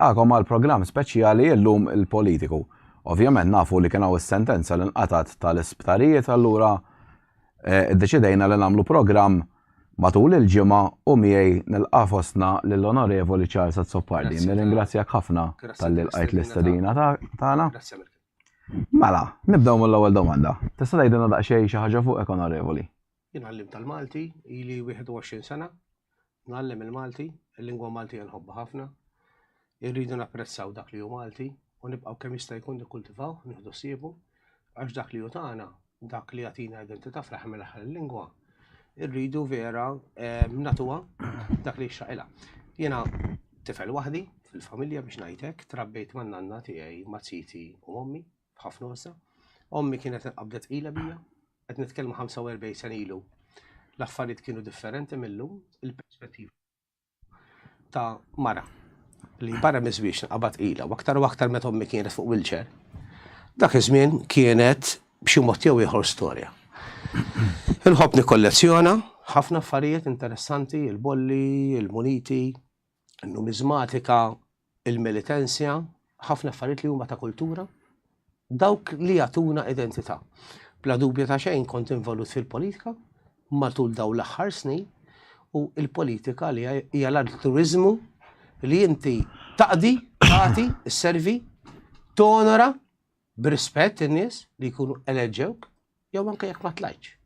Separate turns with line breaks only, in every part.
nilqakom għal programm speċjali llum il-politiku. Ovvjament nafu li kien hawn is-sentenza li nqatat tal-isptarijiet allura ddeċidejna li nagħmlu programm matul il-ġimgħa u miegħi nilqa' fostna lill-Onorevoli Charles Azzopardi. Nirringrazzjak ħafna tal-li lqajt l-istedina tagħna. Mela, nibdew mill-ewwel domanda. Tista' tgħidilna daqsxejn xi ħaġa fuqek Onorevoli?
Jien għallim tal-Malti, ili 21 sena, ngħallem il-Malti, il-lingwa Malti nħobba ħafna, irridu napprezzaw dak li hu Malti u nibqgħu kemm jista' jkun nikkultivaw, nieħdu ssiebhu, għax dak li hu tagħna, dak li jagħtina identità fl-aħħar mill-aħħar il-lingwa, irridu vera nagħtuha dak li jxraqilha. Jiena tifel waħdi fil-familja biex ngħidlek, trabbejt man-nanna tiegħi ma' titi u ommi b'ħafna wasa. Ommi kienet qabdet qila bija, qed nitkellmu 45 sena ilu. L-affarijiet kienu differenti millum, il-perspettiva ta' mara li barra miżwiex qabad qila u aktar meta ommi kienet fuq wheelchair. Dak iż-żmien kienet b'xi mod jew ieħor storja. Inħobb nikkollezzjona ħafna affarijiet interessanti, il-bolli, il-muniti, il-numizmatika, il-militenzja, ħafna affarijiet li huma ta' kultura, dawk li jagħtuna identità. Bla dubju ta' xejn kont involut fil-politika matul dawn l-aħħar snin u l-politika li hija l-turizmu li inti taqdi, tagħti, isservi, tonora b'rispett in-nies li jkunu eleġġewk jew anke jekk ma tlajtx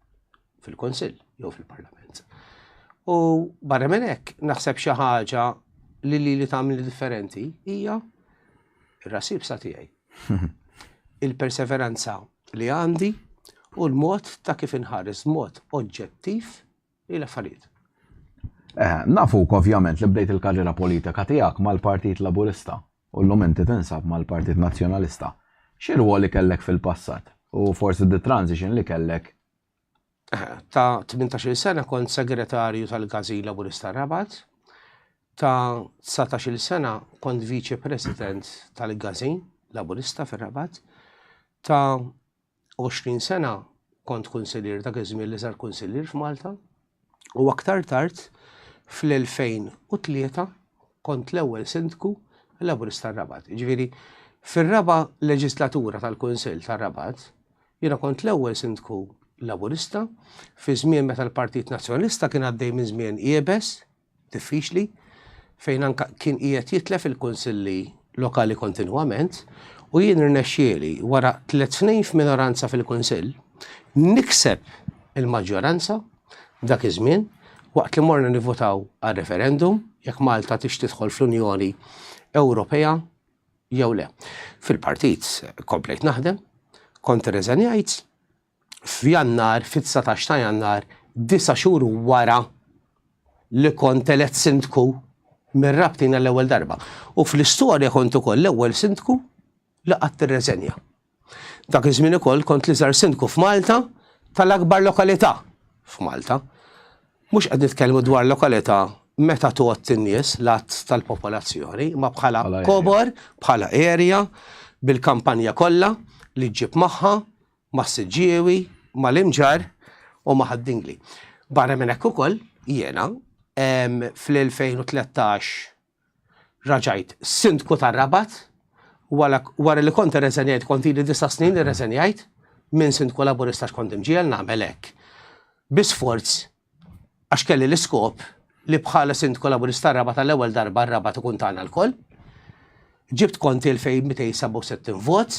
fil-Kunsill jew fil-Parlament. U barra minn hekk naħseb xi ħaġa li tagħmel differenti hija ir-rasib sa tiegħi. Il-perseveranza li għandi u l-mod ta' kif inħares mod oġġettiv l-affarijiet.
Nafuk ovvjament li bdejt il-karriera politika tiegħek mal-Partit Laburista u llum inti tinsab mal-Partit Nazzjonalista. X'irwol li kellek fil-passat u forsi the-transition li kellek?
Ta' 18 sena kont segretarju tal-Gazin Laburista Rabat, ta' 19 sena kont viċi president tal-Gazin Laburista fir-Rabat, ta' 20 sena kont kunsillier dak iż-żmien li sar kunsillier f'Malta u aktar tard fl-2003 kont l-ewwel sindku Laburista Rabat. Ġifieri fir-raba' leġislatura tal-Kunsill tar-Rabat jiena kont l-ewwel sindku Laburista fi żmien meta l-Partit Nazzjonalista kien għaddej minn żmien qiebes, diffiċli, fejn anke kien qiegħed jitlef il-kunsilli lokali kontinwament u jien irnexxieli wara 3 snin f'minoranza fil-Kunsill nikseb il-maġġoranza dak iż-żmien waqt li morna nivvotaw għal-referendum jekk Malta tix tidħol fl-Unjoni Ewropea jew le. Fil-partit komplejt naħdem, kont irreżenjajt f'Jannar, fit-19 ta' Jannar, 9 xhur wara li kont elett sindku mir-rabtina l-ewwel darba. U fl-istorja kont ukoll l-ewwel sindku li qatt tirreżenja. Dak iż-żmien ukoll kont li żar sindku f'Malta tal-akbar lokalità f'Malta. Mhux qed nitkellmu dwar lokalità meta tugħod in-nies l-att tal-popolazzjoni, ma bħala kobor, bħala area, bil-kampanja kollha li ġġib magħha, mas-Siġġiewi, mal-Imġar u ma' ħaddingli. Barra minn hekk ukoll jiena fl-2013 raġajt sindku tar-Rabat wara li kont irreżenjajt kont ili 9 snin irreżenjajt minn sindku Laburista x'kont imġiel nagħmel hekk. Bisforz għax kelli l-iskop li bħala sindku Laburista Rabat tal-ewwel darba r-Rabat ikun tagħna l-koll. Ġibt konti 2267 vot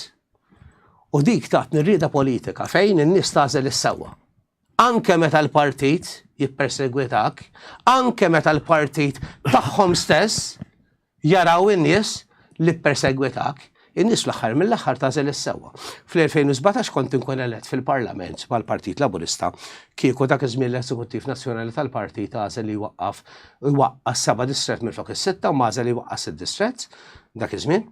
u dik tatni rrieda politika fejn in-nies tażel is-sewwa. Anke meta l-partit jippersegwitak, anke meta l-partit tagħhom stess jaraw in-nies li ppersegwitak, in-nies fl-aħħar mill-aħħar tażel is-sewwa. Fl-2017 kont inkun elett fil-Parlament mal-Partit Laburista kieku dak iż-żmien l-Eżekuttiv Nazzjonali tal-Partit għażel li iwaqqas 7 distrett minn flok is-6 u m'għażel li iwaqqas id-distrett dak iż-żmien.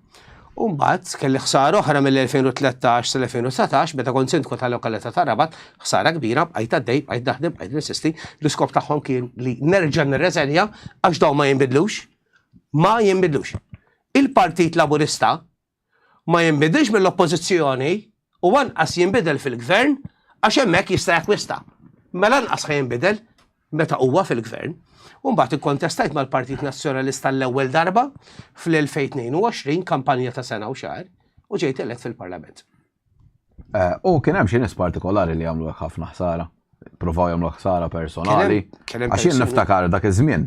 U mbagħad kelli ħsara oħra mill-2013 sal-2019 meta kont sindku tal-lokalità ta' Rabat, ħsara kbira bqajt għaddej, bqajt naħdem, bqajt ninsisti, l-iskop tagħhom kien li nerġa' nirreżenja għax dawn ma jinbidlux. Ma jinbidlux. Il-Partit Laburista ma jinbidilx mill-oppożizzjoni u anqas jinbidel fil-gvern għax hemmhekk jista' jakkwista. Mela anqas ħajinbidel meta huwa fil-gvern, u mbagħad ikkontestajt mal-Partit Nazzjonalista l-ewwel darba fl-2022 kampanja ta' sena u xahar u ġejt elett fil-Parlament.
U kien hemm xi nies partikolari li jagħmlu ħafna ħsara, provaw jagħmlu ħsara personali. Għax jien niftakar dak iż-żmien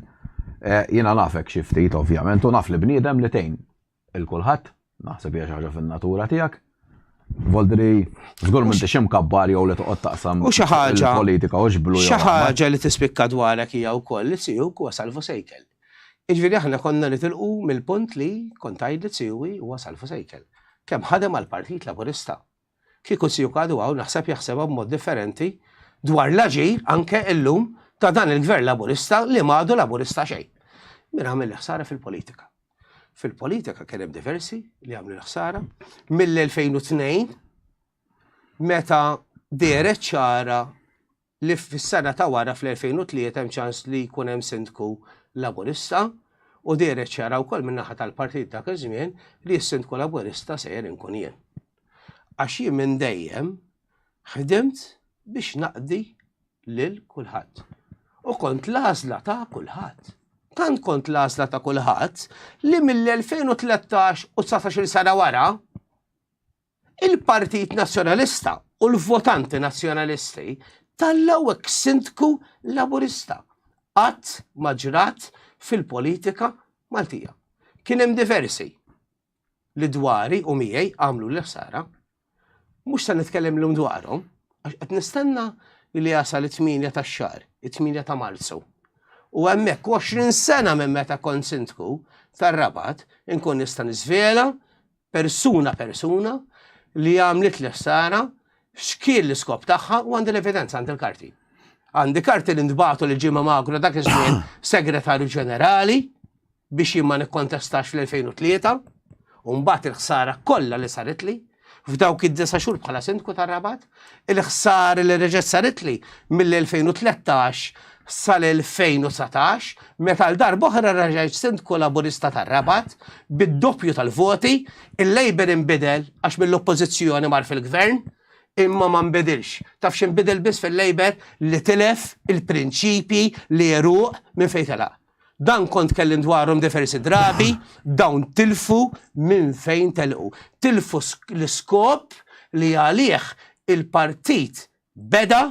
jiena nafek xi ftit ovvjament u naf li bniedem li tgħin il-kulħadd, naħseb hija xi ħaġa fin-natura tiegħek. Voldri, żgur m'intix imkabbar jew li toqgħod taqsam il-politika u xblu.
Xi ħaġa li tispikka dwarek hija wkoll li tiegħek huwa Salvo Sejkel. Jiġifieri aħna konna nitilqu mill-punt li kont tgħid li tiegħi huwa Salvo Sejkel. Kemm ħadem għall-Partit Laburista. Kieku tiegħu għadu għaw naħseb jaħsebha b'mod differenti dwar l-aġir anke illum ta' dan il-gvern Laburista li m'għadu Laburista xejn. Min għamel ħsara fil-politika. Fil-politika kien hemm diversi li għamlu l-ħsara mill-2002 meta deret ċara li fis-sena ta' wara fl-2003 hemm ċans li jkun hemm sindku Laburista u deret ċara wkoll min-naħa tal-partit dak iż-żmien li s-sindku Laburista sejjer inkun jien. Għax jien minn dejjem ħdimt biex naqdi lil kulħadd. U kont l-għażla ta' kulħadd. Tant kont l-għażla ta' kulħadd li mill-2013 u 19 sena wara il-Partit Nazzjonalista u l-votanti nazzjonalisti tallaw hekk sindku Laburista. Qatt ma ġrat fil-politika Maltija. Kien hemm diversi li dwari u miegħi għamlu l-ħsara. Mhux se nitkellem lhom dwarhom għax qed nistenna li jasal it-8 tax-xahar, it-8 ta' Marzu. U hemmhekk 20 sena minn meta kont sindku tar-Rabat inkun nista' niżvela persuna li għamlet l-ħsara x'kien l-iskop tagħha u għandi l-evidenza għandi l-karti. Għandi karti li ndbagħtu lil Ġimma Magru dak iż-żmien Segretarju Ġenerali biex jien ma nikkontestax fl-2003 u mbagħad il-ħsara kollha li saret li f'dawk id-9 xhur bħala sindku tar-Rabat, il-ħsara li reġgħet saret li mill-2013 sal-2019, meta l-darba oħra raġajt sindku Laburista tar-Rabat, bid-doppju tal-voti, il-Labor inbidel għax mill-oppożizzjoni mar fil-gvern, imma ma nbidilx. Taf x'inbidel biss fil-Labor li tilef il-prinċipi li jeruq minn fejn telaq. Dan kont kellim dwarhom diversi drabi, dawn tilfu minn fejn telqu. Tilfu l-iskop li għalih il-partit beda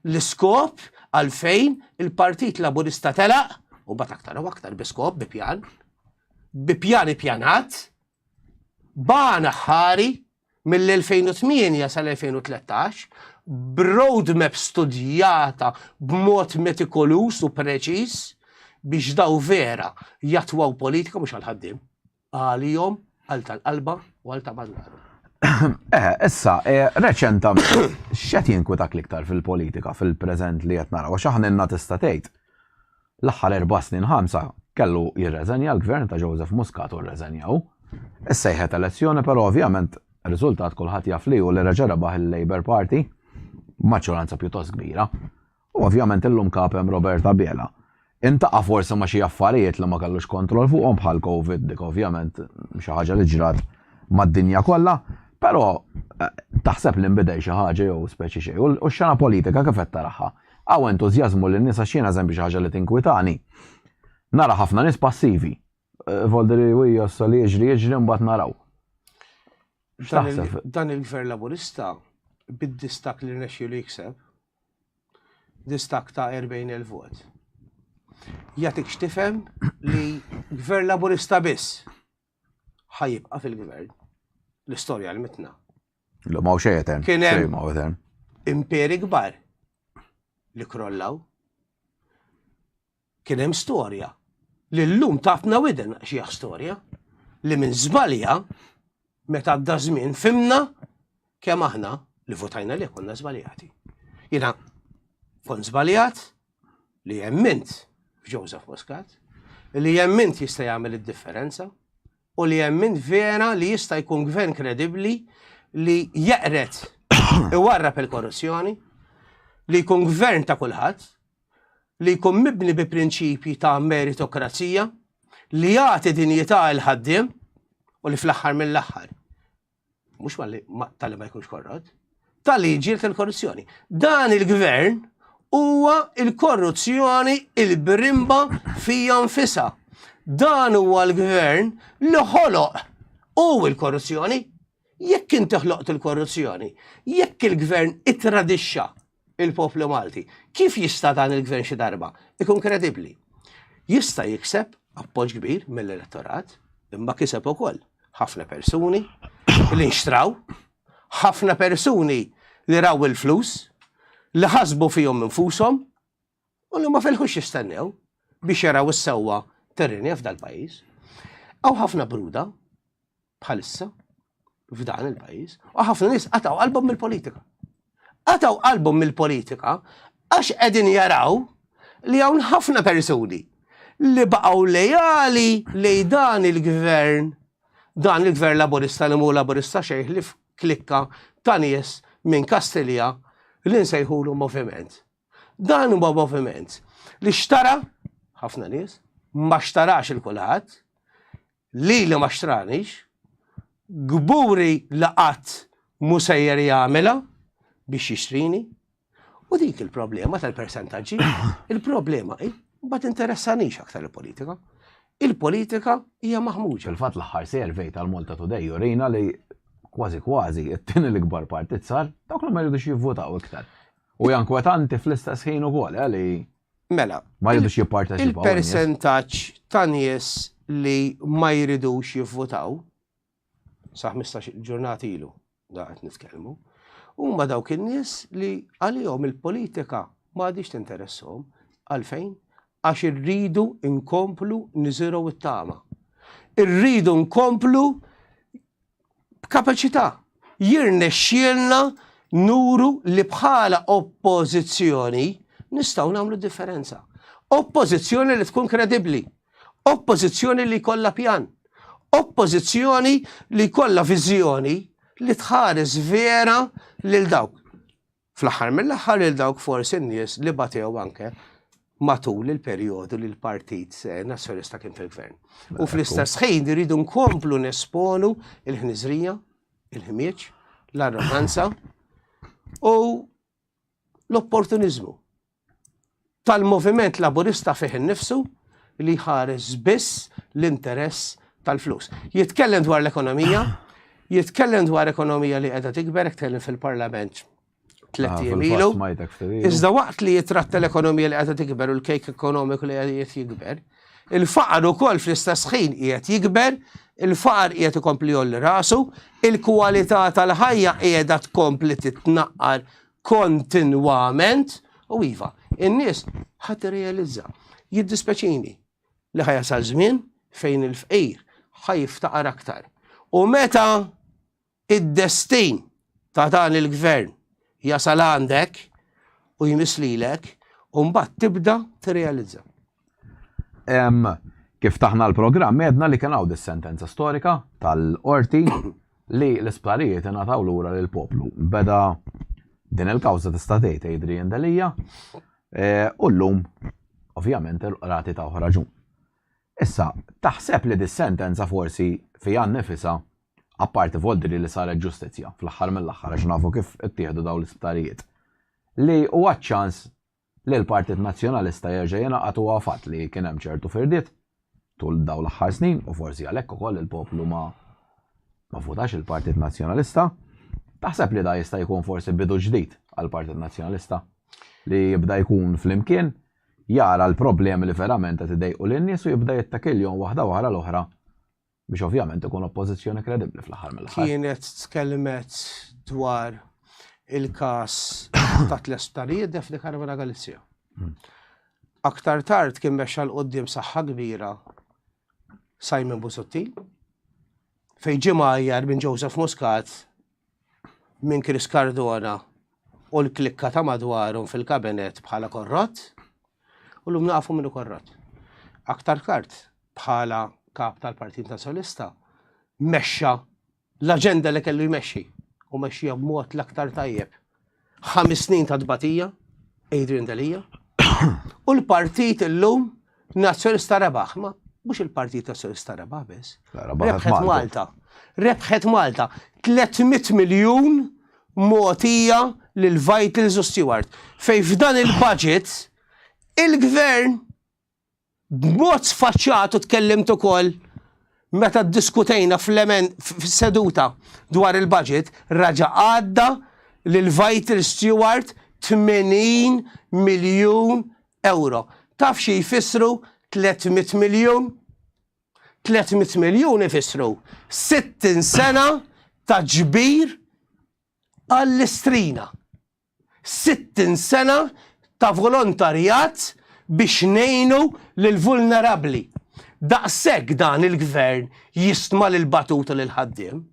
l-iskop għalfejn il-Partit Laburista telaq u bat aktar u aktar biskop bipjan ippjanat bana ħari mill-2008 sal-2013 b'roadmap studjata b'mod metikolus u preċiż biex daw vera jatwaw politika mhux għal-ħaddim għalihom għal tal-qalba u għal ta' madwaru.
Issa, reċentament, x'qed jinkwetak l-iktar fil-politika fil-preżent li qed naraw, għax aħna tista' tgħid. L-aħħar 4 snin 5 kellu jirreżenja l-gvern ta' Joseph Muscat u rreżenjaw. Issa jħed elezzjoni, però ovvjament riżultat kulħadd jaf li u li reġa' rebaħ il-Labour Party b'maġġoranza pjuttost kbira. U ovvjament illum kapem Roberta Biela. Intaqa' forsi ma' xi affarijiet li ma kellux kontroll fuqhom bħal COVID dik ovvjament xi ħaġa li ġrat mad-dinja kollha. Però taħseb li nbidej xi ħaġa jew speċi xejn. U x-xena politika kif qed taraħħa? Hawn entużjażmu lin nies għax jiena eżempju xi ħaġa li tinkwitani. Nara ħafna nies passivi. Voldri wija li jiġri mbagħad naraw.
Dan il-gvern Laburista bid-distak li rnexxielu jikseb distak ta' 40,000 vot. Jagħtik x'tifhem li gvern Laburista biss ħajibqa' fil-gvern. L-istorja l-mitna.
Ma' xejn hemm.
Kien hemm imperi kbar li krollaw. Kien hemm storja li llum tatna widen xi storja li minn żbalja meta għadda żmien fimna kemm aħna li votajna li konna żbaljati. Jiena kont żbaljat li jemmint f'Joseph Muscat, li jemmint jista' jagħmel id-differenza u li jemmint vera li jista' jkun gvern kredibbli li jeqret iwarrab il-korruzzjoni, li jkun gvern ta' kulħadd, li jkun mibni bi prinċipji ta' meritokrazija, li jagħti dinjità l-ħaddiem u li fl-aħħar mill-aħħar mhux tal-li ma jkunx korrott, tal-li jġielt il-korruzzjoni. Dan il-gvern huwa il-korruzzjoni il-birimba fija nfisha. Dan huwa l-gvern li ħoloq u il-korruzzjoni. Jekk inti ħloqt il-korruzzjoni, jekk il-gvern ittradixxa il-poplu Malti, kif jista' dan il-gvern xi darba ikun kredibbli? Jista' jikseb appoġġ kbir mill-elettorat, imma kiseb ukoll ħafna persuni li nxtraw, ħafna persuni li raw il-flus, li ħasbu fihom infushom u li ma filħux jistennew biex jaraw is-sewwa terrini f'dal-pajjiż. Aw ħafna bruda bħalissa f'dan il-pajjiż u ħafna nies qataw qalbhom mill-politika. Qataw qalbhom mill-politika għax qegħdin jaraw li hawn ħafna persuni li baqgħu lejali lej dan il-gvern laburista li mhu laburista xejn li f'klikka ta' nies minn Kastilja li nsejħulu moviment. Dan huwa moviment li xtara ħafna nies, ma xtarax il-kulħadd, li ma xtranix, gburi laqat musejjer jagħmilha biex jixtrini. U dik il-problema tal-persentaġġi, il-problema ma tinteressanix aktar il-politika. Il-politika hija maħmuġa.
Fil-fatt l-aħħar servej tal-Malta Today urejna li kważi it-tieni l-ikbar partit sar dawk li ma jridux jivvotaw iktar. U jankwetanti fl-istess ħin ukoll li
mela
ma jridux jipparteċipaw.
Il-persentaġġ ta' nies li ma jridux jivvotaw sa 15 ġurnati ilu daqt nitkellmu, huma dawk in-nies li għalihom il-politika m'għadix tinteressahom għalfejn għax irridu nkomplu niżiru it-tama. Irridu nkomplu b'kapaċità. Jirnexxielna nuru li bħala oppożizzjoni nistgħu nagħmlu differenza. Oppożizzjoni li tkun kredibbli. Oppożizzjoni li jkollha pjan. Oppożizzjoni li jkollha viżjoni li tħares vera lil dawk. Fl-aħħar mill-aħħar lil dawk forsi n-nies li batew anke matul il-perjodu li l-Partit Nazzjonalista kien fil-Gvern. U fl-istess ħin iridu nkomplu nesponu il-ħniżrija, il-ħmieġ, l-arroganza u l-opportunizmu tal-moviment laburista fih innifsu li ħares biss l-interess tal-flus. Jitkellem dwar l-ekonomija, jitkellem dwar ekonomija li qiegħda tikber, jitkellem fil-Parlament 3 ilu. Iżda waqt li jitratta l-ekonomija li qiegħda tikber u l-kejk ekonomiku li qiegħed jikber, il-faqar ukoll fl-istess ħin qiegħed jikber, il-faqar qiegħed ikompli jolli rasu, il-kwalità tal-ħajja qiegħda tkompli titnaqqar kontinwament u iva. In-nies ħadd irrealizza, jiddispeċini li ħajasal żmien fejn il-fqir ħajftaqar aktar. U meta id-destin ta' dan il-gvern jasal għandek u jmislilek, u mbagħad tibda tirrealizza.
Kif taħna l-programm edna li kien hawn dis-sentenza storika tal-qorti li l-isptarijiet ingħataw lura lill-poplu. Beda din il-kawża tista' tgħid Adrian Delija u llum ovvjament rati ta' raġun. Issa, taħseb li dis-sentenza forsi fija nnifisha apparti voldri li saret ġustizzja fl-aħħar mill-aħħar għax nafu kif ittieħdu dawn l-isptarijiet. Li huwa ċans li l-Partit Nazzjonalista jerġa' jingħaqad huwa fatt li kien hemm ċertu firdiet tul dawn l-aħħar snin u forsi għalhekk ukoll il-poplu ma votax il-Partit Nazzjonalista. Taħseb li da jista' jkun forsi bidu ġdid għall-Partit Nazzjonalista li jibda jkun flimkien jara l-problemi li verament qed idejqu lin-nies u jibda jittakilhom waħda wara l-oħra biex ovvjament ikun oppożizzjoni kredibbli fl-aħħar mill-aħħar.
Kienet tkellmet dwar il-każ ta' tl-isptarijiet Daphne Caruana Galizia. Aktar tard kien mexxa l-qudiem saħħa kbira Simon Busuttil fejn ġimgħa aħjar minn Joseph Muscat minn Chris Cardona u l-klikka ta' madwarhom fil-kabinet bħala korrott u l-lum nafu minnu korrott. Aktar tard bħala kap tal-Partit Nazzjonalista mexxa l-aġenda li kellu jmexxi u mexxija b'mod l-aktar tajjeb. 5 snin ta' tbatija, Adrian Delija, u l-partit illum Nazzjonalista rebaħ, ma mhux il-Partit Nazzjonalista rebaħ biss. Rebħet Malta. Rebħet Malta 300 miljun mogħtija lil Vitals u Stewart. Fej f'dan il-budget, il-gvern b'mod sfaċċat u tkellimt ukoll meta ddiskutejna f'seduta dwar il-budget, raġa għadda lil Vitals Stewart 80 miljun euro. Taf xi jfissru 300 miljun? 300 miljun ifissru 60 sena ta' ġbir għall-istrina. 60 sena ta' volontarjat biex nejnu lil-vulnerabli. Daqshekk dan il-gvern jistma lil-batuta lil-ħaddiem.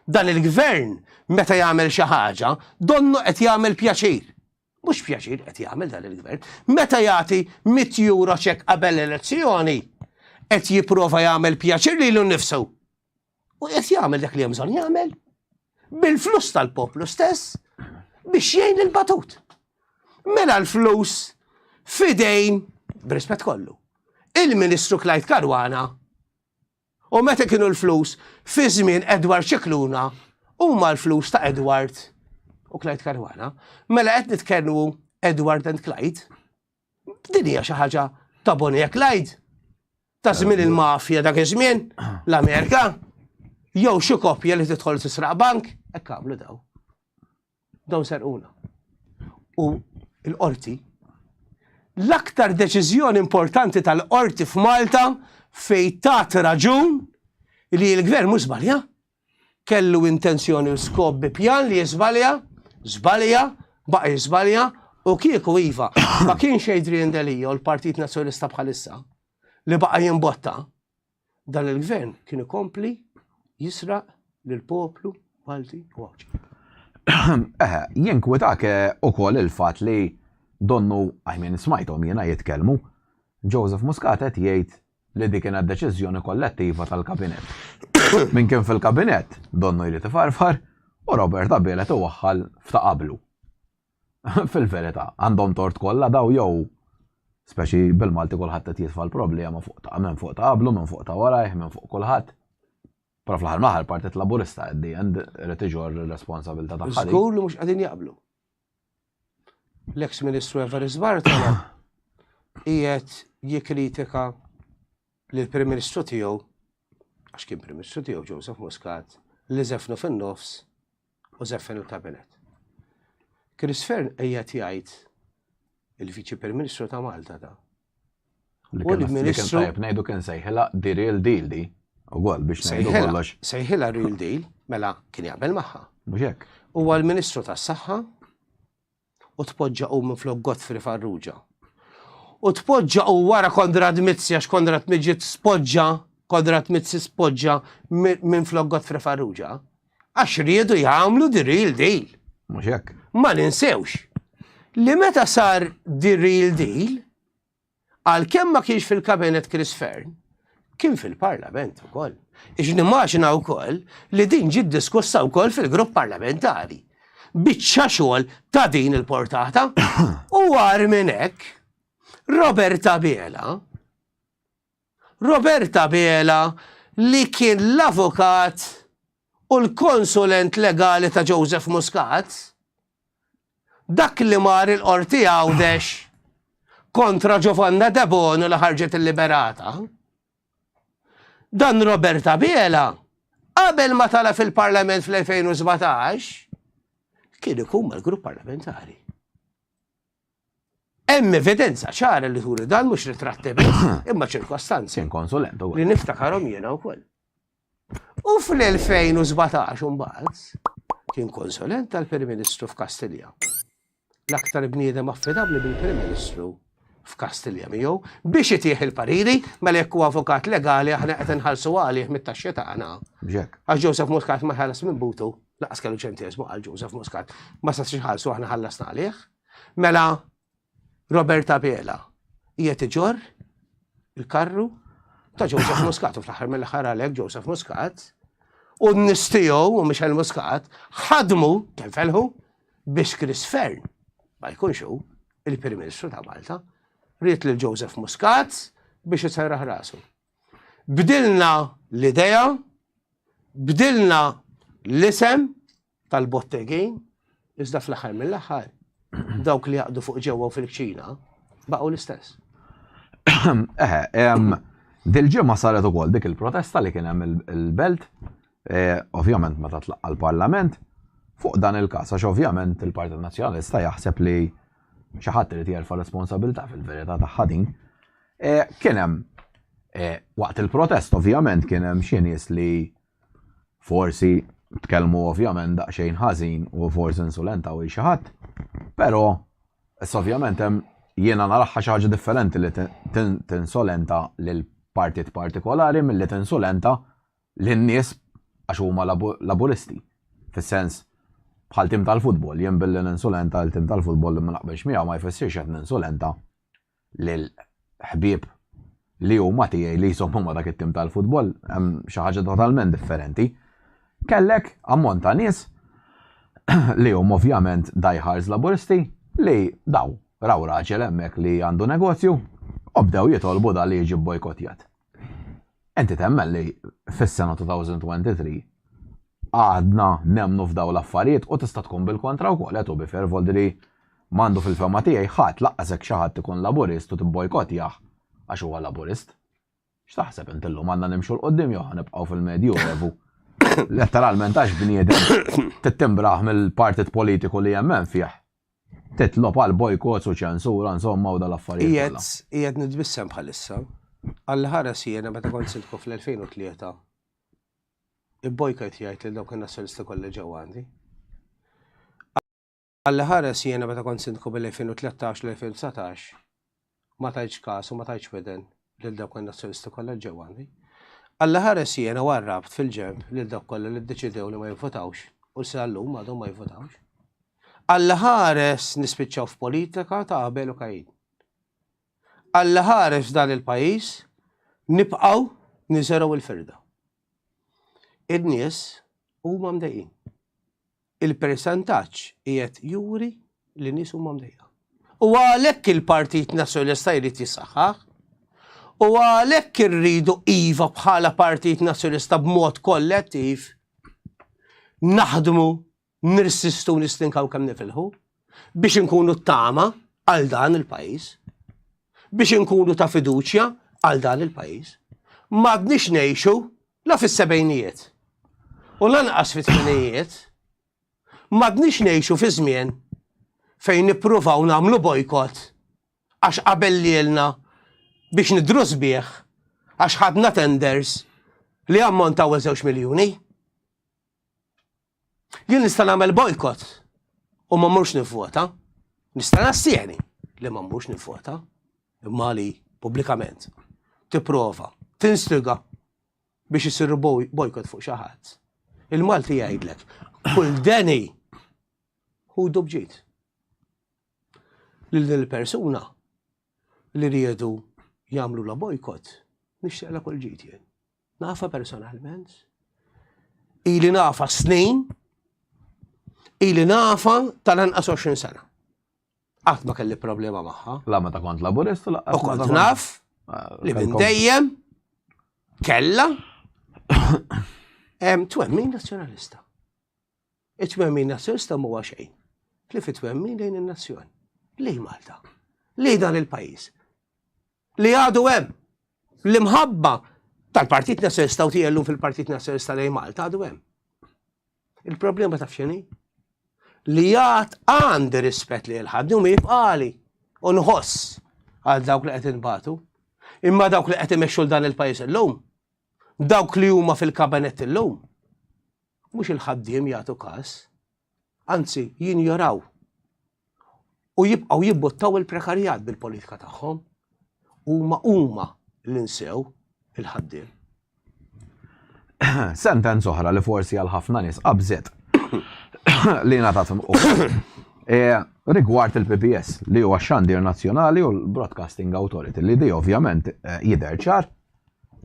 Dan il-gvern meta jagħmel xi ħaġa, donnu qed jagħmel pjaċir. Mhux pjaċir qed jagħmel dan il-gvern. Meta jagħti 100 euro ċek qabel l-elezzjoni, qed jipprova jagħmel pjaċir lilu nnifsu. U qed jagħmel dak li hemm bżonn jagħmel bil-flus tal-poplu stess biex jgħin il-batut. Mela l-flus fidejn, b'rispett kollu, il-Ministru Clyde Caruana u meta kienu l-flus fi żmien Edward Cicluna huma l-flus ta' Edward u Clyde Caruana. Mela qed nitkellmu Edward and Clyde, din hija xi ħaġa ta' Bonnie Clyde. Ta' żmien il-mafja dak iż-żmien, l-Amerika, jew xi koppja li tidħol tisraq bank, hekk għamlu daw. Dawn serquna. U l-qorti, l-aktar deċiżjoni importanti tal-qorti f'Malta fejn tat raġun li l-gvern mhux żbalja, kellu intenzjoni u skop bi pjan li jiżbalja, baqa' jiżbalja u kieku iva ma kienx Adrian Delija u l-Partit Nazzjonista bħalissa li baqa' jimbotta, dan il-gvern kien ikompli jisraq lill-poplu Malti u Awġi.
Jinkwetak ukoll il-fatt li donnu smajthom jiena jitkellmu, Joseph Muscat qed jgħid li dik kienet deċiżjoni kollettiva tal-kabinet. Min kien fil-kabinet donnu jrid ifarfar u Robert Abielet iwaħħal ftaqablu. Fil-verità, għandhom tort kollha daw jew speċi bil-Malti kulħadd qed jitfa' l-problema fuq ta' minn fuq ta' qablu, minn fuq ta' warajh, minn fuq kulħadd. Però fl-aħħar maħal Partit Laburista at the end irid iġor responsabilità tagħha.
Żgur li mhux qegħdin jaqblu. L-eks Ministru Everest Bartolo qiegħed jikkritika lill-Prim Ministru tiegħu għax kien Prim Ministru tiegħu Joseph Muscat li żefnu fin-nofs u żeffen il-kabinet. Chris Fern qiegħed jgħid il-Viċi Prim Ministru ta' Malta da.
U l-Ministru tajjeb ngħidu kien sejħilha the real deal di. Ukoll biex ngħidu kollox.
Sejħilha real deal mela kien jaqbel magħha.
Mhux hekk.
Huwa l-Ministru tas-Saħħa u tpoġġa u minflok Godfrey Farrugia. U tpoġġa u wara Konrad Mizzi għax Konrad Mizzi spoġġa minflok Godfrey Farrugia għax riedu jagħmlu the real deal.
Mhux hekk.
Ma ninsewx li meta sar the real deal għalkemm ma kienx fil-kabinet Chris Fern, kien fil-Parlament ukoll. Nimmaġina wkoll li din ġiet diskussa wkoll fil-grupp parlamentari. Biċċa xogħol ta' din il-portata u għar minn hekk Roberta Biela li kien l-avukat u l-konsulent legali ta' Joseph Muscat, dak li mar il-qorti Għawdex kontra Giovanna De Bono li ħarġet il-liberata. Dan Roberta Biela, qabel ma tala fil-Parlament fl-2017, kien ikun mal-grupp parlamentari. Hemm evidenza ċara li turi dan mhux ritratti imma ċirkostanzi.
Kien konsulent ukoll.
Li niftakarhom jiena wkoll. U fl-2017 imbagħad kien konsulent tal-Prim Ministru f'Kastilja. L-aktar bniedem affidabbli bil-Prim Ministru f'Kastilja miegħu biex itieħ il-pariri mela jekk huwa avukat legali aħna qed inħallsu għalih mit-taxxi tagħna. Għax Joseph Muscat ma ħallas minn butu, laqas kellu ċenteżmu għal Joseph Muscat ma sax iħallsu aħna ħallasna għalih. Mela Roberta Biela qiegħed iġorr il-karru ta' Joseph Muscat u fl-aħħar mill-aħħar għalhekk Joseph Muscat u n-nistiegħu u Michel Muscat ħadmu kien felħu biex Chris Fern ma jkunx hu il-Prim Ministru ta' Malta ried lil Joseph Muscat biex iserraħ rasu. Bdilna l-idea, bdilna l-isem tal-bottegin Iżda fl-aħħar mill-aħħar, dawk li jaqdu fuq ġewwa fil-kċina baqgħu l-istess.
Dil-ġimma saret ukoll dik il-protesta li kien hemm il-belt, ovvjament meta tlaqqa l-Parlament, fuq dan il-każ għax ovvjament il-Partit Nazzjonalista jaħseb li xi ħadd irid jerfa' responsabilità fil-verità tagħha din. Kien hemm waqt il-protest ovvjament kien hemm xi nies li forsi tkellmu ovvjament daqsxejn ħażin u forsi insulentaw xi ħadd, però issa ovvjament hemm jiena naraħħa xi ħaġa differenti li tinsolenta lil partit partikolari milli tinsolenta lin-nies għax huma laburisti. Fis-sens bħal tim tal-futbol, jien billi ninsolenta l-tim tal-futbol li ma naqbilx miegħu ma jfissirx qed ninsolenta lil ħbieb li huma tiegħi li jisom huma dak it-tim tal-futbol hemm xi ħaġa totalment differenti. Kellek ammont ta' nies li huma ovvjament diehards laburisti li daw raw raġel hemmhekk li għandu negozju u bdew jitolbu da li jiġi bojkotjat. Enti temmen li fis-sena 2023 għadna nemnu f'daw l-affarijiet u tista' tkun bil-kontra wkoll qed bi fervoldi li m'għandu fil-fema tiegħi ħadd laqqasek xi ħadd ikun laburist u tibbojkotjah għax huwa laburist. X'taħseb inti llum għandna nimxu l-qudiem jew ħanibqgħu fil-medju letteralment għax bniedem tittimbraħ mill-partit politiku li hemm fih. Titlob għal bojkots u ċensura insomma u dal-affarijiet.
Qiegħed nitbissem bħalissa. Għall-ħares jiena meta kont siltku fl-2003 il-bojkot jgħid li dawk in-nazzjonisti kollha ġewwa għandi. Għall-ħares jiena meta kont siltku bil-2013 l-2019 ma tajtx każ u ma tajtx weden lil dawk in-nazzjonisti kollha ġewwa għandi. Għall-ħares jiena warrabt fil-ġemp lil dawk kollha li ddeċidew li ma jivvotawx u sal-lum għadhom ma jivvotawx. Għall-ħares nispiċċaw f'politika ta' qabel u Kajin. Għall-ħares f'dan il-pajjiż nibqgħu niżeraw il-firda. In-nies huma mdejqin. Il-persentaġġ qiegħed juri li nies huma mdejqa. U għalhekk il-Partit Nazzjonalista jrid jisaħħaħ, u għalhekk irridu iva bħala Partit Nazzjonalista b'mod kollettiv naħdmu nirsistu nistinkaw kemm nifilħu biex inkunu tama għal dan il-pajjiż, biex inkunu ta' fiduċja għal dan il-pajjiż. M'għadniex ngħixu la fis-sebgħinijiet u lanqas fit-tmenijiet, m'għadniex ngħixu fi żmien fejn nippruvaw nagħmlu bojkott għax qabel lilna biex nidru sbieħ għax ħadna tenders li ammontaw 2 miljuni. Jien nista' nagħmel bojkott u ma mmurx nivvota. Nista' nassieħni li ma mmurx nivvota imma li pubblikament tipprova tinstiga biex isir bojkott fuq xi ħadd. Il-Malti jgħidlek kull deni hu dobġiet. Lil din il-persuna li riedu jagħmlu la bojkott nixtieqla kull ġid jien. Nafa personalment. Ili nafa snin. Ili nafa tal-anqas 20 sena. Qatt ma kelli problema magħha.
La meta kont laburist u laqqas.
U kont naf li minn dejjem kella twemmin nazzjonalista. It-twemmin nazzjonalista mhuwa xejn. Li fit-twemmin lejn in-nazzjon. Lej Malta. Lej dan il-pajjiż. Li għadu hemm. L-imħabba tal-Partit Nazzjonalista u tiegħu fil-Partit Nazzjonalista lejn Malta għadu hemm. Il-problema taf x'inhi? Li għad għandi rispett li l-ħadni u mi jibqali u nħoss għal dawk li qed inbatu. Imma dawk li qed imexxu dan il-pajjiż illum, dawk li huma fil-kabinett illum, mhux il-ħaddiem jagħtu każ, anzi jinjoraw u jibqgħu jibbuttaw il-prekarjat bil-politika tagħhom huma li nsew il-ħaddiem.
Sentenza oħra li forsi għal ħafna nies qabżet li ngħatat rigward il-PBS li huwa x-Xandir Nazzjonali u l-Broadcasting Authority li di ovvjament jidher ċar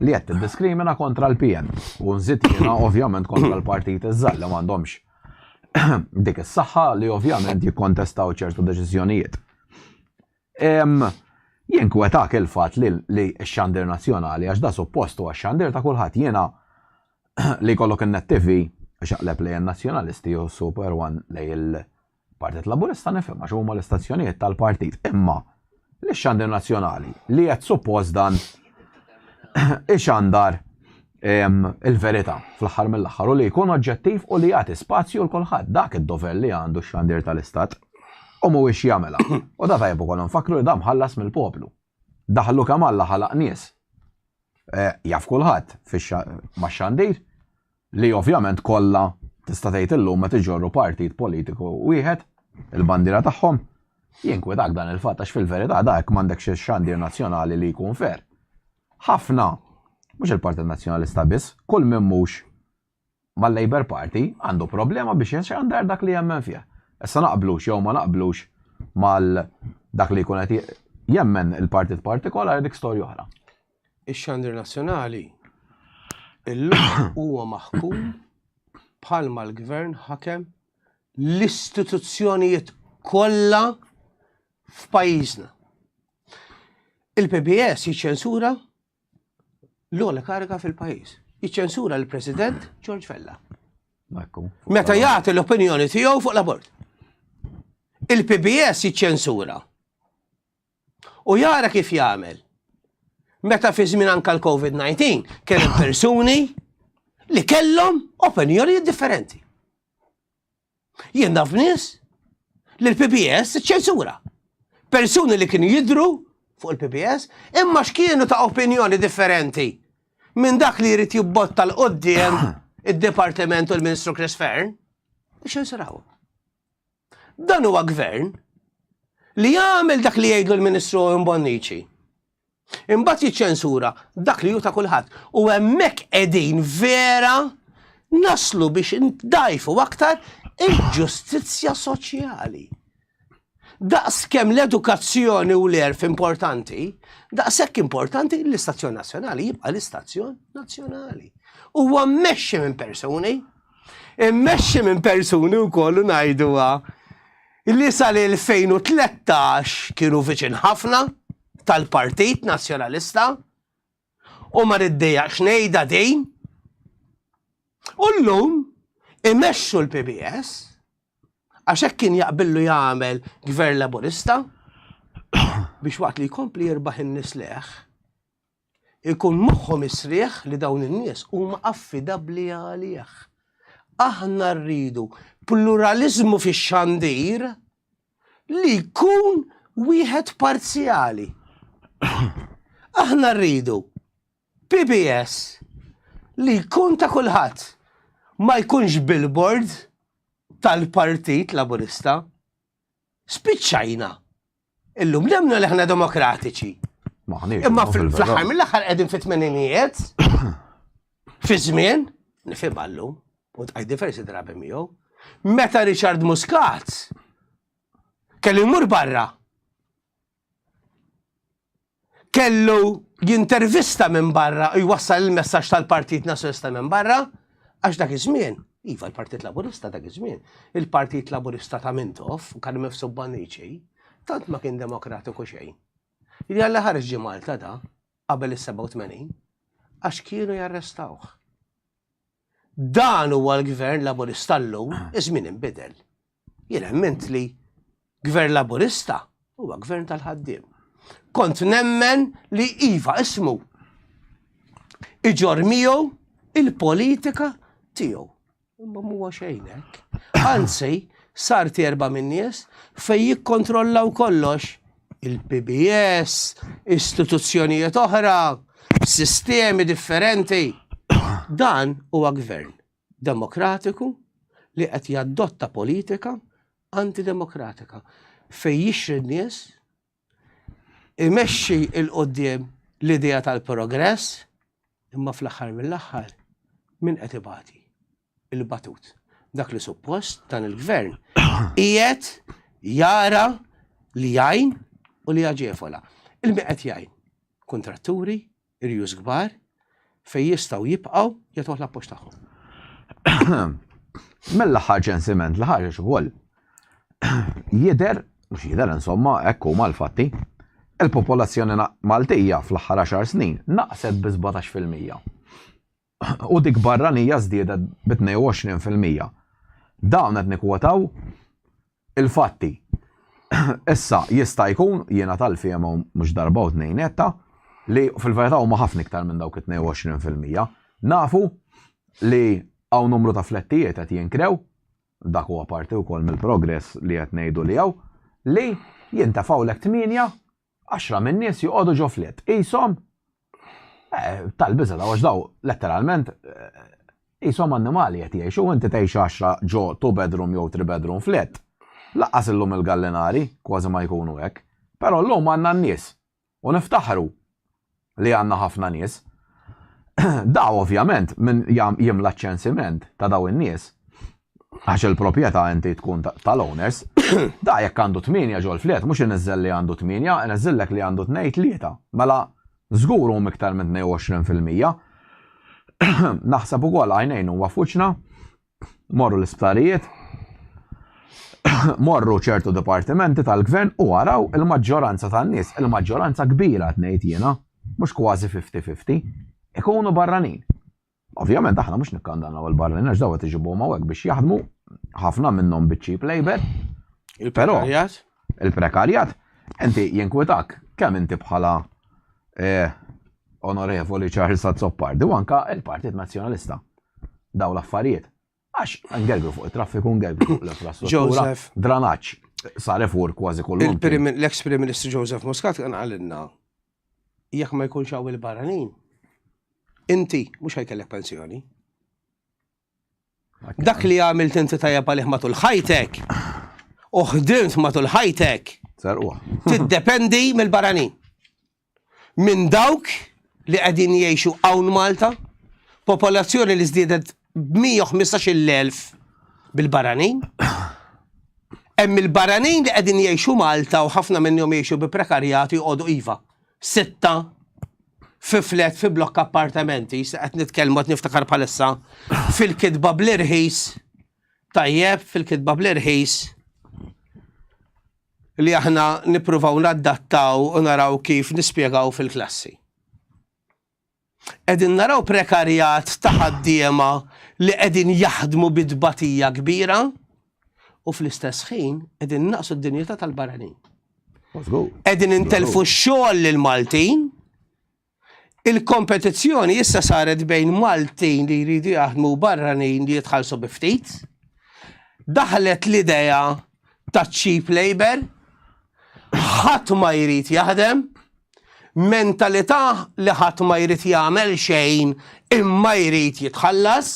li qed tiddiskrimina kontra l-PN u nżid jiena ovvjament kontra l-partit iż-żgħar li m'għandhomx dik is-saħħa li ovvjament jikkontestaw ċertu deċiżjonijiet. Jien kwetak il-fatt li x-Xandir Nazzjonali għax da suppost huwa x-xandir ta' kulħadd jiena li jkollok in-Net TV xaqleb lejn nazzjonalisti u Super One lejn Partit Laburista nifhem għax huma l-istazzjonijiet tal-partit. Imma l-xandir nazzjonali li qed suppost dan ixandar il-verità fl-aħħar mill-aħħar u li jkun oġġettiv u li jagħti spazju l kulħadd dak id-dover li għandu x-xandir tal-Istat u mhuwiex jagħmilha. U da tajjeb ukoll nfakru li dan mħallas mill-poplu. Daħlu kemm Alla ħalaq nies. Jaf kulħadd max-xandir li ovvjament kollha tista' tgħid illum ma tiġorru partit politiku wieħed il-bandiera tagħhom jinkwetak dan il-fatt għax fil-verità dak m'għandekx xandir nazzjonali li jkun fer. Ħafna, mhux il-Partit Nazzjonalista biss, kull min mhux mal-Labour Party għandu problema biex jixxandar dak li jemmen fih. Issa naqblux jew ma naqblux mal dak li jkun qed jemmen il-partit partikolari dik storja oħra.
Ix-xandir nazzjonali illum huwa maħkum bħalma l-gvern ħakem l-istituzzjonijiet kollha f'pajjiżna. Il-PBS jiċċensura l-ogħla kariga fil-pajjiż. Jiċċensura l-President George Fella. Meta jagħti l-opinjoni tiegħu fuq l-abort. Il-PBS jiċċensura. U jara kif jagħmel. Meta fi żmien anke l-COVID-19 kien hemm persuni li kellhom opinjonijiet differenti. Jien naf nies li l-PBS iċċensura. Persuni li kienu jidhru fuq il-PBS imma x'kienu ta' opinjoni differenti minn dak li jrid jibbotta l-qudiem id-Dipartiment u l-Ministru Chris Fern iċċensuraw. Dan huwa gvern li jagħmel dak li jgħidu l-Ministru Mbonnici. Imbagħad jiċċensura dak li hu ta' kulħadd. U hemmhekk qegħdin vera naslu biex ndajfu aktar il-ġustizzja soċjali. Daqskemm l-edukazzjoni u l-erf importanti, daqshekk importanti l-Istazzjon Nazzjonali jibqa' l-Istazzjon Nazzjonali. Huwa mmexxi minn persuni, immexxi minn persuni wkoll ngħiduha li sal-2013 kienu viċin ħafna tal-Partit Nazzjonalista u ma riddejjaqx ngħidha din. U llum imexxu l-PBS għax hekk kien jaqbillu jagħmel gvern Laburista biex waqt li jkompli jirbaħ in-nies ikun moħħhom isrieħ li dawn in-nies huma affidabbli għalih. Aħna rridu pluralizmu fix-xandir li jkun wieħed parzjali. Aħna rridu PBS li jkun ta' kulħadd ma jkunx billboard tal-Partit Laburista. Spiċċajna. Illum lemna li aħna demokratiċi. Imma fl-aħħar mill-aħħar qegħdin fit-tmeninijiet fi żmien nifhem llum u tqaj diversi drabi miegħu. Meta Richard Muscat kellu jmur barra. Kellu jintervista minn barra u jwassal il-messaġġ tal-Partit Nazzjonalista minn barra għax dak iż-żmien, iva l-Partit Laburista dak iż-żmien, il-Partit Laburista ta' Mintoff kien mifsub Mbonnici, tant ma kien demokratiku xejn. Li Alla ħareġ ġie Malta da qabel is-87 għax kienu jarrestawh. Dan huwa l-Gvern Laburista llum iż-żmien inbidel. Jien hemment li Gvern Laburista huwa Gvern tal-ħaddiem. Kont nemmen li iva ismu iġor miegħu il-politika tiegħu. Imma huwa xejn hekk. Anzi, sar terba' min nies fejn jikkontrollaw kollox. Il-PBS, istituzzjonijiet oħra, sistemi differenti. Dan huwa gvern demokratiku li qed jadotta politika antidemokratika fejn jixri n-nies imexxi il-qudiem l-idea tal-progress imma fl-aħħar mill-aħħar min qed ibati il-batut. Dak li suppost dan il-gvern qiegħed jara li jgħin u li jaġefola. Il-min qed jgħin kontratturi, irjus kbar fejn jistgħu jibqgħu jagħtuh l-appoġġ tagħhom.
Mill-aħħar ċensiment li ħareġ ukoll jidher mhux jidher insomma hekk huma l-fatti. Il-popolazzjoni Maltija fl-aħħar 10 snin naqset bi 17%. U dik barranija żdiedet b'22%. Dawn qed nikkwotaw il-fatti. Issa jista' jkun jiena tal-fema mhux darba u tnejnetta li fil-verità huma ħafna iktar minn dawk 22%. Nafu li hawn numru ta' flettijiet qed jinkrew, dak huwa parti wkoll mill-progress li qed ngħidu li hawn, li jintefgħu lek 8-10 min-nies joqogħdu ġo flett. Qishom tal-biża għax daw letteralment qishom annimali qed jgħixu inti tgħix 10 ġo 2 bedroom jew 3 bedroom flett. Laqqas illum il-gallinari, kważi ma jkunu hekk, però llum għandna n-nies u niftaħru li għandna ħafna nies. Daw ovvjament minn jimla ċensiment ta' daw in-nies għax il-proprjetà inti tkun tal-owners, da jekk għandu 8 ġol fliet, mhux inniżżel li għandu 8, inniżillek li għandu 2-3. Mela żgur hum iktar minn 22%. Naħseb ukoll għajnejn huwa fuċna, morru l-isptarijiet, morru ċertu dipartimenti tal-gvern u għaraw il-maġġoranza tan-nies, il-maġġoranza kbira tnejt jiena, mhux kważi 50-50, ikunu barranin. Ovvjament aħna mhux nikkandannaw il-barranin għax daw qed iġibuhom hawnhekk biex jaħdmu, ħafna minnhom bit-cheap labor.
Il-prekarjat?
Il-prekarjat, inti jinkwitak kemm inti bħala onorevoli Charles Azzopardi u anka il-Partit Nazzjonalista. Daw l-affarijiet. Għax ngerbu fuq il-traffiku, ngerbu fuq l-infrastruttura, dranaċ, sar efur kważi kullum.
L-ex-Prim Ministru Joseph Muscat kan għalinna, jekk ma jkunx hawn il-barranin, inti mhux ħajkellek pensjoni. Dak li għamilt inti tajjeb għalih matul ħajtek, u ħdimt matul ħajtek, tiddependi mill-barranin. Minn dawk li qegħdin jgħixu hawn Malta, popolazzjoni li żdiedet b'115,000 bil-barranin. Hemm il-barranin li qegħdin jgħixu Malta u ħafna minnhom jgħixu bi prekarjati jqogħdu iva. 6 fi flet fi blokk appartamenti, qed nitkellmu qed niftakar bħalissa fil-kitba bl-irħis. Tajjeb fil-kitba bl-irħis li aħna nippruvaw naddattaw u naraw kif nispjegaw fil-klassi. Qegħdin naraw prekarjat ta' ħaddiema li qegħdin jaħdmu bidbatija kbira u fl-istess ħin qegħdin naqsu d-dinjità tal-barranin. Qegħdin intelfu x-xogħol lil Maltin. Il-kompetizzjoni issa saret bejn Maltin li jridu jaħdmu barranin li jitħallsu bi ftit. Daħlet l-idea ta' cheap labor, ħadd ma jrid jaħdem, mentalità li ħadd ma jrid jagħmel xejn imma jrid jitħallas,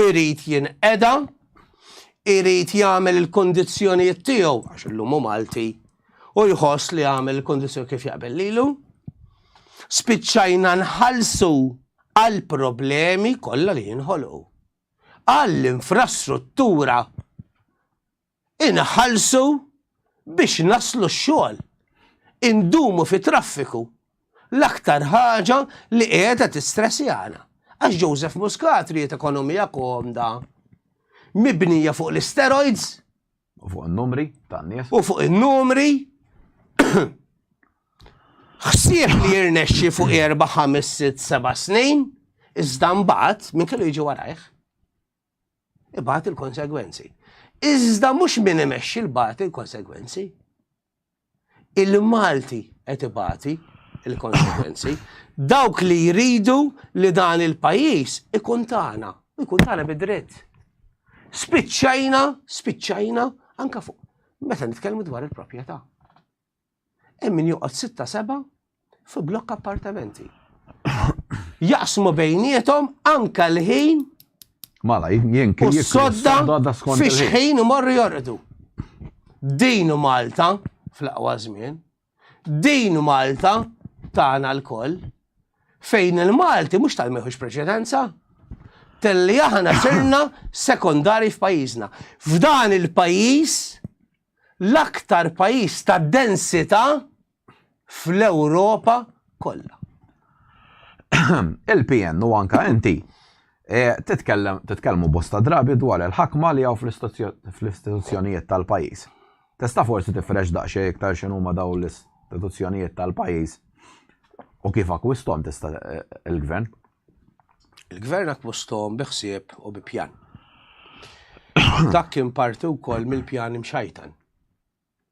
irid jinqeda, irid jagħmel il-kondizzjonijiet tiegħu għax illum hu Malti u jħoss li jagħmel il-kondizzjoni kif jaqbel lilu. Spiċċajna nħallsu għal problemi kollha li jinħolqu. Għall-infrastruttura inħallsu biex naslu x-xogħol. Indumu fi traffiku. L-aktar ħaġa li qiegħda tistressjana. Għax Joseph Muscat ried ekonomija komda, mibnija fuq l-steroids.
U fuq in-numri tan-nies.
U fuq in-numri. Ħsieb li jirnexxi fuq 4, 5, 6, 7 snin, iżda mbagħad min kellu jiġi warajh. Ibagħad il-konsegwenzi. Iżda mhux min imexxi l-bagħad il-konsegwenzi. Il-Malti qed ibagħti il-konsegwenzi. Dawk li jridu li dan il-pajjiż ikun tagħna bid-dritt. Spiċċajna anke fuq meta nitkellmu dwar il-proprjetà. Hemm min joqgħod 6-7 fi blokk appartamenti. Jaqsmu bejniethom anke l-ħin
Mala, jien
u s-sodda fiex ħin imorru jorqdu. Din Malta fl-aqwa żmien, din Malta tagħna l-koll, fejn il-Malti mhux tal-meħux preċedenza, telli aħna sirna sekondari f'pajjiżna. F'dan il-pajjiż l-aktar pajjiż ta' densità fl-Ewropa kollha.
Il-PN u anka inti titkellmu bosta drabi dwar il-ħakma li hawn fl-istituzzjonijiet tal-pajjiż. Tista' forsi tifrex daqsxejn iktar x'inhuma dawn l-istituzzjonijiet tal-pajjiż u kif akkwisthom tista' il-gvern?
Il-gvern akkwisthom biħsieb u bi pjan. Dak kien parti wkoll mill-pjan imxajtan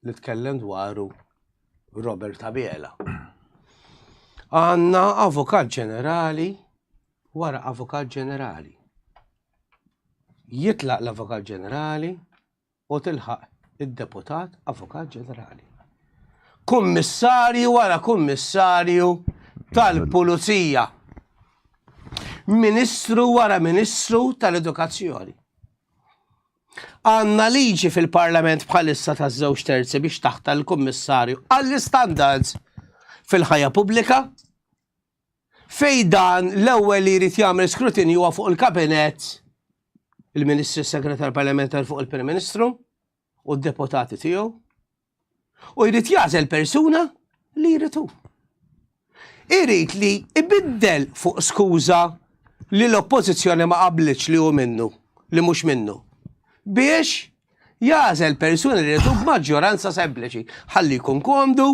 li tkellem dwaru Robert Abiela. Għanna avukat ġenerali wara avukat ġenerali. Jitlaq l-avukat ġenerali u tilħaq id-deputat avukat ġenerali. Kummissarju wara kummissarju tal-Pulizija. Ministru wara ministru tal-Edukazzjoni. Għanna liġi fil-Parlament bħalissa ta' żewġ terzi biex taħta l-Kummissarju għall-standards fil-ħajja pubblika. Fej dan l-ewwel li jrid jagħmel skrutinju huwa fuq il-Kabinet, il-Ministru Segretar Parlamentari fuq il-Prim Ministru u d-deputati tiegħu. U jrid jażel persuna li jridu. Irid li ibiddel fuq skuża li l-oppożizzjoni ma qablitx li hu minnu, li mhux minnu. Biex jażel persuna li jridu b'maġġoranza sempliċi. Ħalli jkun komdu,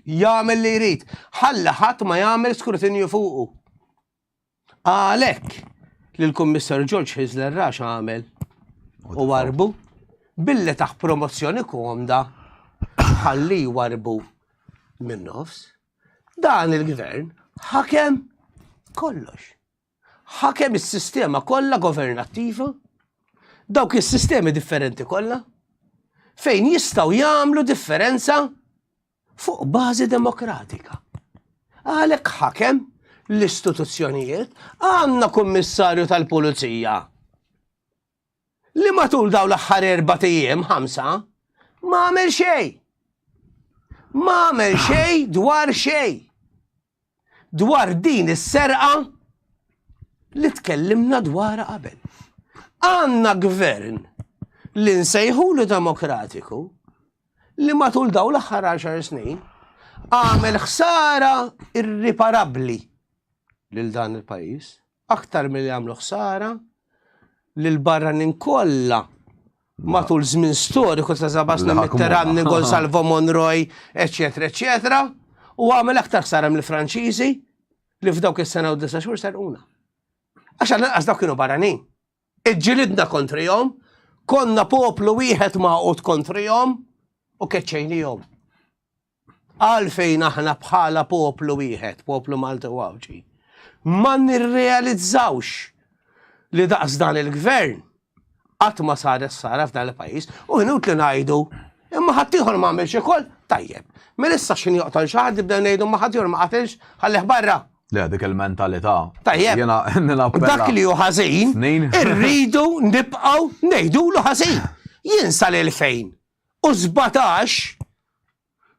jagħmel li jrid. Ħalli ħadd ma jagħmel skrutinju fuqu. Għalhekk li l-Kummissar George Hisler Rax għamel u warbu billi taħt promozzjoni komda ħalli warbu minn nofs. Dan il-gvern ħakem kollox. Ħakem is-sistema kollha governattiva, dawk is-sistemi differenti kollha, fejn jistgħu jagħmlu differenza fuq bażi demokratika. Għalhekk ħakem l-istituzzjonijiet għandna kummissarju tal-Pulizija li matul dawn l-aħħar 4 ijiem 5 ma għamel xejn. Ma għamel xejn dwar xejn. Dwar din is-serqa li tkellimna dwarha qabel. Għandna gvern li nsejħulu demokratiku li matul dawn l-aħħar 10 snin għamel ħsara irriparabbli lil dan il-pajjiż, aktar milli għamlu ħsara lil barranin kollha matul żmien storiku ta' Sebastian Mitterrand, Gonsalvo Monroy, eċetera, eċetera, u għamel aktar ħsara mill-Franċiżi li f'dawk is-sena u 9 xhur sarquna. Għax għal dawk kienu barranin. Iġġilidna kontrihom, konna poplu wieħed maqgħud kontrihom u keċċejnihom. Għalfejn aħna bħala poplu wieħed, poplu Malti u Għawġi, ma nirrealizzawx li daqs dan il-gvern qatt ma saret sara f'dan il-pajjiż u inut li ngħidu imma ħadd ieħor ma għamilx ukoll tajjeb. Milissa x'in joqtol xi ħadd nibdew ngħidu ma ħadd ieħor ma qatilx ħalleh barra.
Le, dik il-mentalità.
Tajjeb. Dak li hu ħażin, irridu nibqgħu ngħidulu ħażin. Jien sal-2017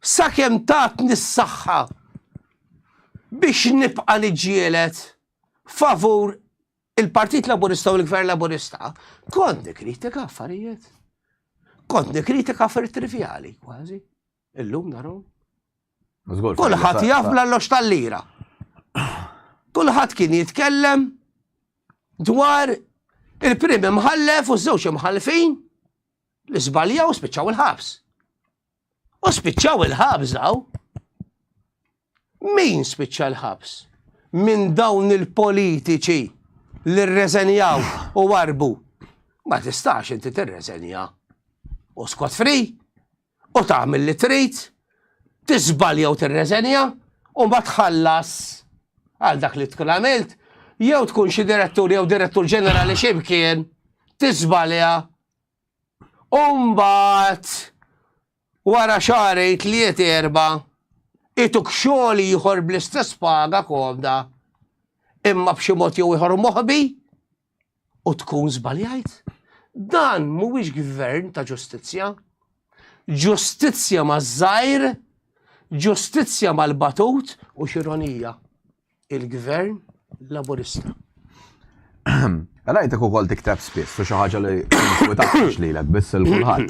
sakemm tatni s-saħħa biex nibqa' niġġieled favur il-Partit Laburista u l-Gvern Laburista, kont nikkritika affarijiet. Kont nikkritika affarijiet trivjali, kważi. Illum narhom. Kulħadd jaf l-allox tal-lira. Kulħadd kien jitkellem dwar il-prim imħallef u ż-żewġ imħallfin li żbaljaw u spiċċaw il-ħabs. U spiċċaw il-ħabs daw. Min spiċċa l-ħabs? Min dawn il-politiċi li rreżenjaw u warbu. Ma tistax inti tirreżenja. U skot free, u tagħmel li trid, tiżbalja u tirreżenja, u ma tħallas għal dak li tkun għamilt, jew tkun xi direttur jew direttur ġenerali x'imkien, tiżbalja, u mbagħad wara xahar 3-4 ituk xogħol ieħor bl-istess paga komda, imma b'xi mod jew ieħor moħbi u tkun żbaljajt. Dan mhuwiex gvern ta' ġustizzja. Ġustizzja maż-żgħir, ġustizzja mal-batut u xironija. Il-gvern Laburista.
Rajtek ukoll tikteb spiss u xi ħaġa li twitax lilek biss il-kulħadd.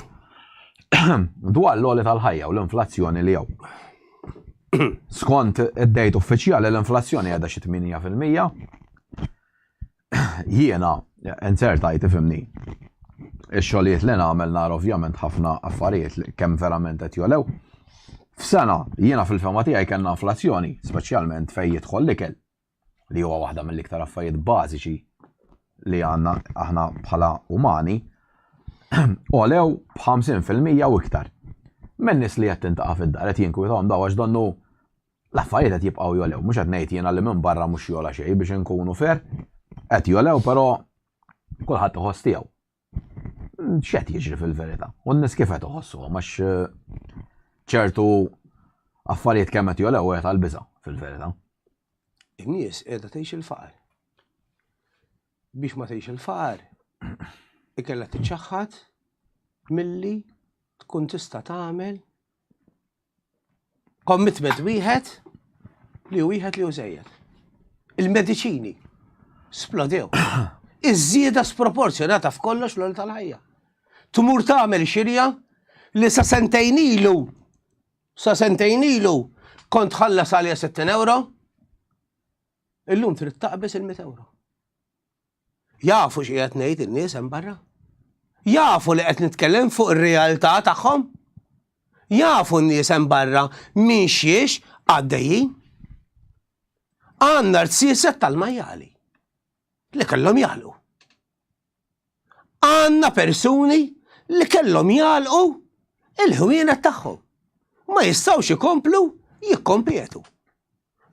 Dwar l-għoli tal-ħajja u l-inflazzjoni li jew. Skont id-dejt uffiċjali l-inflazzjoni għadha xi 8%. Jiena insertajt ifhimni. Ix-xogħlijiet li nagħmel nara ovvjament ħafna affarijiet kemm verament qed jolew. F'sena jiena fil-fema tiegħi kellna inflazzjoni, speċjalment fejn jidħol l-ikel li huwa waħda mill-iktar affarijiet bażiċi li għandna aħna bħala umani, olew b'50% u iktar. minn nies li qed tintaqa' fid-dar qed jinkwitahom daw għax donnu l-affarijiet qed jibqgħu jolew, mhux qed ngħid jiena li minn barra mhux jola xejn biex inkunu fair, qed jolew però kulħadd iħoss tiegħu. X'qed jiġri fil-verità? U n-nies kif qed iħossuhom għax ċertu affarijiet kemm qed jolew qed għall-biża' fil-verità.
In-nies qiegħda tgħix il-faqar. Biex ma tgħix il-faqar, ikella tiċċaħħad milli tkun tista' tagħmel commitment wieħed li hu żejjed. Il-mediċini splodew. Iż-żieda sproporzjonata f'kollox l-għol tal-ħajja. Tumur tagħmel xirja li sa sentejn ilu kont ħallas għalija 60 euro, illum trid taqbes il-100 euro. Jafu xi qed ngħid in-nies hemm barra? Jafu li qed nitkellem fuq ir-realtà tagħhom? Jafu n-nies hemm barra min xiex għaddejjin? Għandna rtsieset tal-majjali li kellhom jagħlqu. Għandna persuni li kellhom jagħlqu il-ħwienet tagħhom. Ma jistgħux ikomplu jikkompetu.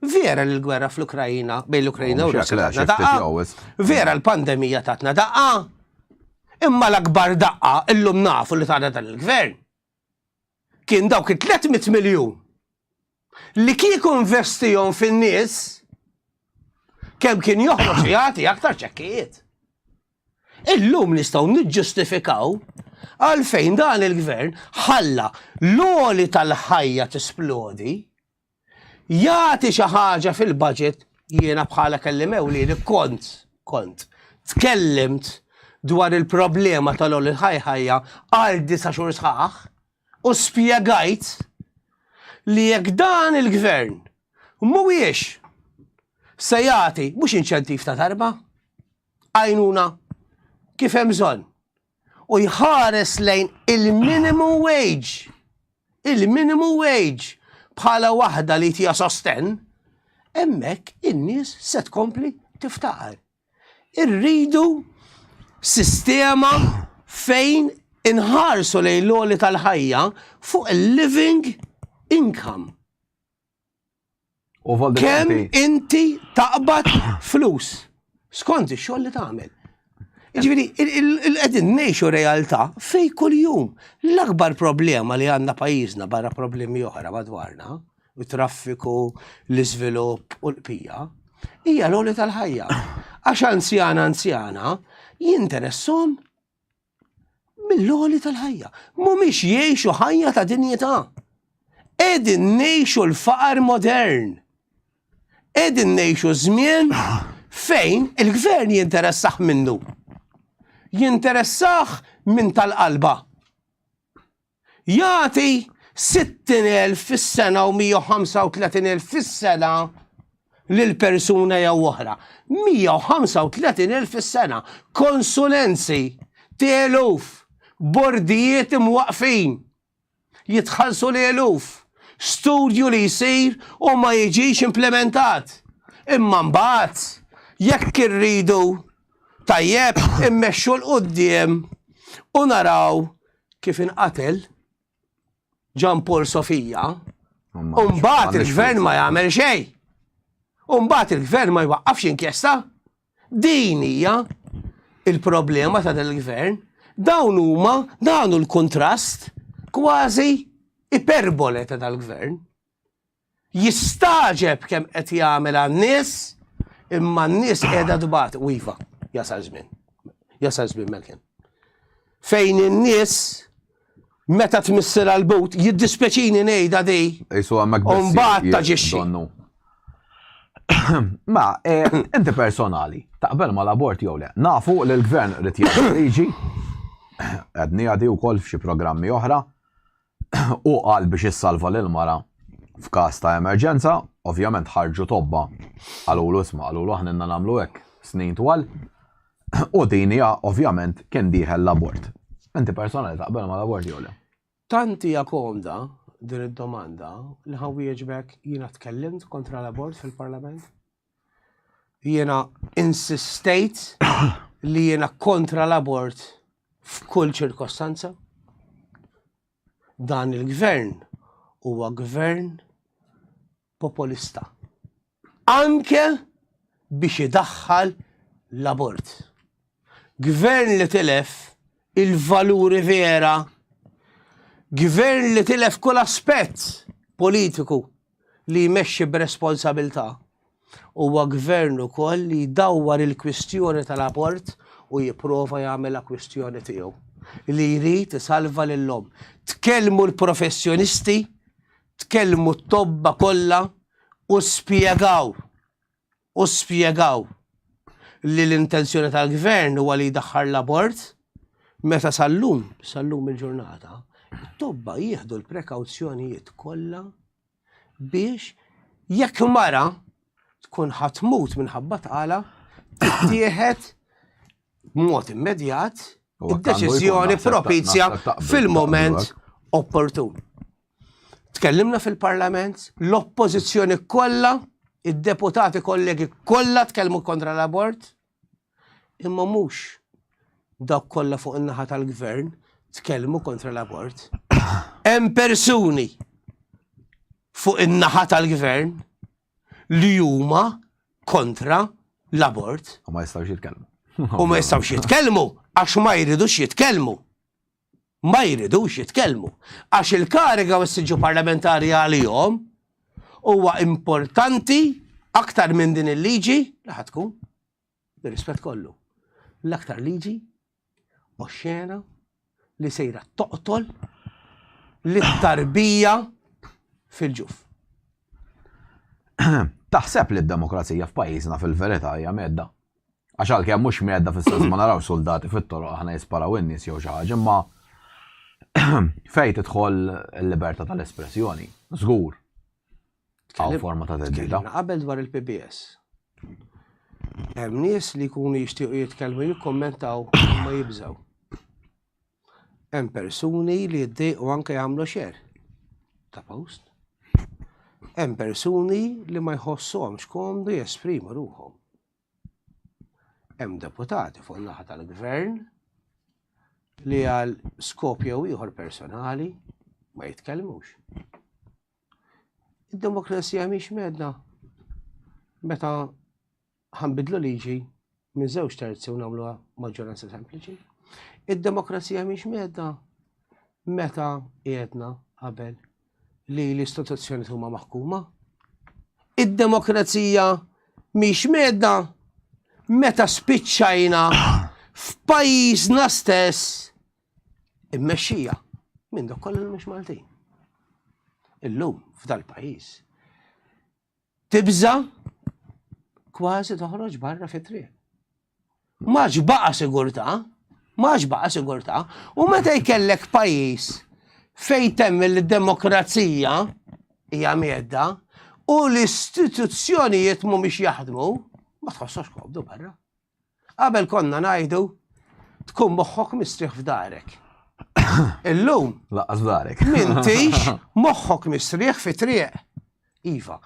Vera l-gwerra fl-Ukrajina, bejn l-Ukrajina u Russja tatna daqqa. Vera l-pandemija tatna daqqa. Imma l-akbar daqqa illum nafu li tagħna dan il-gvern. Kien dawk 300 miljun li kieku investihom fin-nies kemm kien joħroġ jagħti aktar ċekkijiet. Illum nistgħu niġġustifikaw għalfejn dan il-gvern ħalla l-għoli tal-ħajja tisplodi. Jagħti xi ħaġa fil-budget jiena bħala kellimew li kont tkellimt dwar il-problema tal-għoli ħajja għal 9 xhur sħaħ u spjegajt li jekk dan il-gvern mhuwiex se jagħti mhux inċentiv ta' darba, għajnuna kif hemm bżonn u jħares lejn il-minimum wage bħala waħda li tija sosten, hemmhekk in-nies se tkompli tiftaqar. Irridu sistema fejn inħarsu lejn l-għoli tal-ħajja fuq il-living income. Kemm inti taqbad flus skont ix-xogħol li tagħmel. Jiġifieri qegħdin ngħixu realtà fejn kuljum l-akbar problema li għandna pajjiżna barra problemi oħra madwarna, it-traffiku, l-iżvilupp u l-qbija, hija l-għoli tal-ħajja. Għax anzjana jinteresshom mill-għoli tal-ħajja. Mhumiex jgħixu ħajja ta' dinjità. Qegħdin ngħixu l-faqar modern. Qegħdin ngħixu żmien fejn il-gvern jinteressaħ minnu. Jinteressaħ minn tal-qalba. Jagħti 60,000 fis-sena u 135,000 fis-sena lil persuna jew oħra. 135,000 fis-sena. Konsulenzi, teluf, bordijiet imwaqfin. Jitħallsu l-eluf. Studju li jsir u ma jiġix implementat. Imma mbagħad jekk irridu tajjeb immexxu l-qudiem u naraw kif inqatel Gian Paul Sofija u mbagħad il-gvern ma jagħmel xejn. U mbagħad il-gvern ma jwaqqafx inkjesta. Din hija il-problema ta' il-gvern. Dawn l-kontrast kważi iperbole ta' dal-gvern. Jistaġeb kemm qed jagħmel għan-nies imma n-nies qiegħda dbagħat u iva. Jasal żmien Melkin. Fejn in-nies meta tmissir għall-but jiddispeċini ngħidha di. U mbagħad taġixxi.
Ma inti personali taqbel mal-abort jew le? Nafu li l-gvern rid jagħmel liġi għadni għadi wkoll f'xi programmi oħra u qal biex issalva lil-mara f'każ ta' emerġenza, ovvjament ħarġu tobba għalulu aħna nagħmlu hekk snin twal. U din hija ovvjament kien dieħel l-abort. Inti personali taqbel mal-abort jew le?
Tant hija komda din id-domanda li ħawwieġbek jiena tkellimt kontra l-abort fil-Parlament. Jiena insistejt li jiena kontra l-abort f'kull ċirkostanza. Dan il-gvern huwa gvern populista. Anke biex idaħħal l-abort. Gvern li tilef il-valuri vera, gvern li tilef kull aspett politiku li jmexxi b'responsabilità. Huwa gvern ukoll li jdawwar il-kwistjoni tal-abort u jipprova jagħmilha kwistjoni tiegħu. Li jrid isalva lil-om. Tkellmu l-professjonisti, tkellmu t-tobba kollha u spjegaw li l-intenzjoni tal-gvern huwa li jdaħħal l-abort meta sallum il-ġurnata. It-tobba jieħdu l-prekawzjonijiet kollha biex jekk mara tkun ħatmut minħabba tqala tittieħed b'mod immedjat id-deċiżjoni propizja fil-moment opportun. Tkellimna fil-Parlament, l-oppożizzjoni kollha, id-deputati kollegi kollha tkellmu kontra l-abort, imma mhux dawk kollha fuq in-naħa tal-gvern tkellmu kontra l-abort. Hemm persuni fuq in-naħa tal-gvern li huma kontra l-abort.
U ma jistgħux jitkellmu.
U ma jistgħux jitkellmu għax ma jridux jitkellmu. Ma jridux jitkellmu. Għax il-kariga u s-siġġu parlamentari għalihom huwa importanti aktar minn din il-liġi li ħadkun bir-rispett kollu. L-aktar liġi oxxena li sejra toqtol lit-tarbija fil-ġuf.
Taħseb li d-demokrazija f'pajjiżna fil-verità hija medda. Għax għalkemm mhux medda fis-sens ma naraw soldati fit-toroq aħna jisparaw in-nies jew xi ħaġa, imma fejn tidħol il-libertà tal-espressjoni. Żgur. Għaw forma ta' teddida.
Qabel dwar il-PBS. Hemm nies li jkunu jixtiequ jitkellmu jikkommentaw ma jibżgħu. Hemm persuni li jiddejqu anke jagħmlu xer ta' post. Hemm persuni li ma jħossuhomx komdu jesprimu ruhom. Hemm deputati fuq in-naħa tal-gvern li għal skop jew ieħor personali ma jitkellmux. Id-demokrazija mhix medda meta ħanbidlu liġi minn żewġ terzi u nagħmluha maġġoranza sempliċi. Id-demokrazija mhix medda meta qiegħdna qabel li l-istituzzjoni huma maħkuma. Id-demokrazija mhix medda meta spiċċajna f'pajjiżna stess immexxija minn dak kollha mhux Maltin. Illum f'dal-pajjiż tibża kważi toħroġ barra fit-triq. Ma ġbaqa' sigurtà, u meta jkellek pajjiż fejn temm il-demokrazija hija miedda u l-istituzzjonijiet mhumiex jaħdmu, ma tħossux komdu barra. Qabel konna ngħidu tkun moħħok mistrieħ f'darek. Illum
Laqqas f'darek.
m'intix moħħok mistrieħ fi triq. Iva,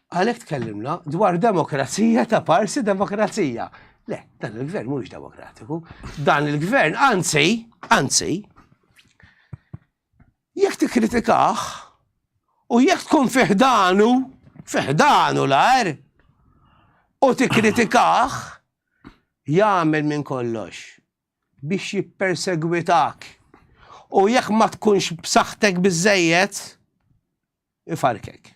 għalhekk tkellimna dwar demokrazija ta' parsi demokrazija. Le, dan il-gvern mhuwiex demokratiku. Dan il-gvern anzi, jekk tikkritikah u jekk tkun fiħdanu l-għar, u tikkritikah jagħmel minn kollox biex jippersegwitak. U jekk ma tkunx b'saħħtek biżejjed ifarkek.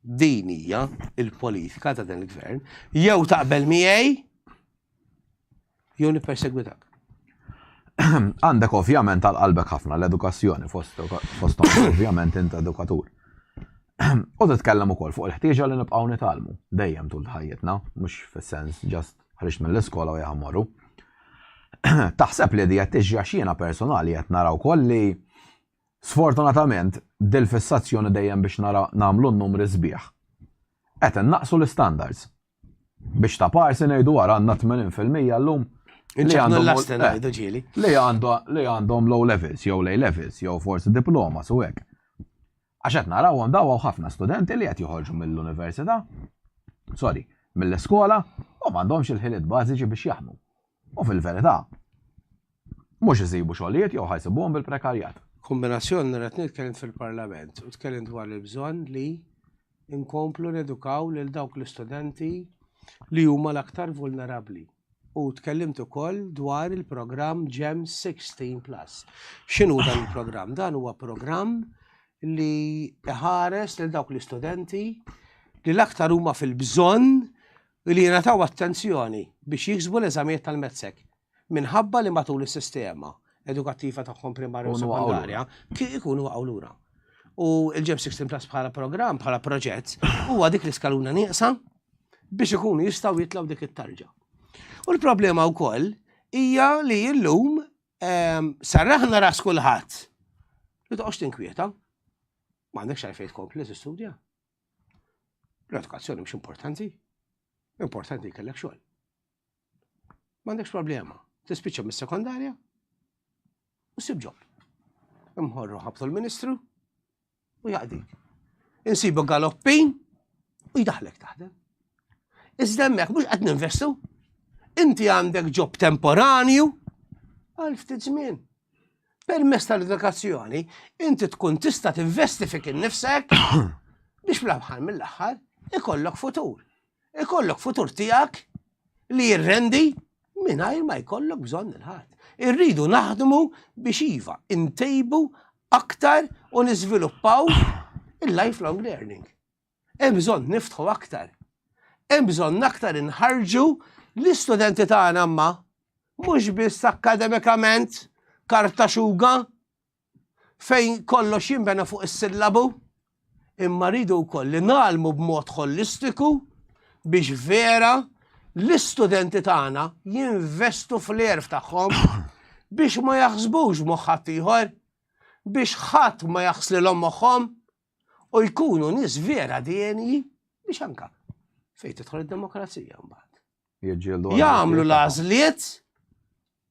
Din hija il-politika ta' dan il-gvern, jew taqbel miegħi jew nippersegwitak.
Għandek ovvjament għal-qalbek ħafna l-edukazzjoni fosthom ovvjament int edukatur. U titkellem ukoll fuq il-ħtieġa li nibqgħu nitalmu dejjem tul ħajjitna, mhux fis-sens ġast ħriġt mill-iskola u jaħmorru. Taħseb li di qed tiġi għax jiena personali qed nara wkoll li sfortunatament dil-fissazzjoni dejjem biex nagħmlu n-numri sbieħ. Qed innaqsu l-standards. Biex ta' parsi ngħidu wara għandna 80% llum li għandhom low levels, jew lej levels, jew forsi diplomas u hekk. Għax qed narawhom daw ħafna studenti li qed joħorġu mill-università, mill-iskola, u m'għandhomx il-ħiliet bażiċi biex jaħdmu. U fil-verità, mhux isibu xogħlijiet jew ħajsibuhom bil-prekarjat.
kombinazzjoni rrid nitkellem fil-Parlament u tkellem dwar il-bżonn li inkomplu nedukaw lil dawk l-istudenti li huma l-aktar vulnerabbli. U tkellimt ukoll dwar il-programm GEM 16+. X'inhu dan il-programm? Dan huwa programm li ħares lil dawk l-istudenti li l-aktar huma fil-bżonn li jingħataw attenzjoni biex jiksbu l-eżamijiet tal-medsek minħabba li matul is-sistema edukattiva tagħhom primarja u sekondarja ikunu għawlura. U il-GEM 16+ bħala programm, bħala proġett, huwa dik l-iskaluna nieqsa biex ikunu jistgħu jitlaw dik it-tarġa. U l-problema wkoll hija li llum sarraħna ras kulħadd li toqgħodx tinkwieta. M'għandekx għalfejn tkompli tistudja. L-edukazzjoni mhux importanti. Importanti jkellek xogħol. M'għandekx problema. Tispiċċa mis-sekondarja u ssib ġob. Imħorru ħabtu l-Ministru u jaqdik. Insibu galoppin u jdaħlek taħdem. Iżda hemmhekk mhux qed ninvestu. Inti għandek ġob temporanju għal ftit żmien. Permezz tal-edukazzjoni inti tkun tista' tinvesti fik innifsek biex fl-aħħar mill-aħħar ikollok futur. Ikollok futur tiegħek li jirrendi mingħajr ma jkollok bżonn il-ħadd. Irridu naħdmu biex iva intejbu aktar u niżviluppaw il-lifelong learning. Hemm bżonn niftħu aktar. Hemm bżonn aktar inħarġu l-istudenti tagħna imma mhux biss akademikament karta xuga fejn kollox jinbena fuq is-sillabu, imma rridu wkoll li nagħlmu b'mod holistiku biex vera l-istudenti tagħna jinvestu fl-erf tagħhom biex ma jaħsbux moħħat ieħor, biex ħadd ma jaħslilhom moħħhom u jkunu nies vera deni biex anka fejn tidħol id-demokrazija mbagħad. Jagħmlu l-għażliet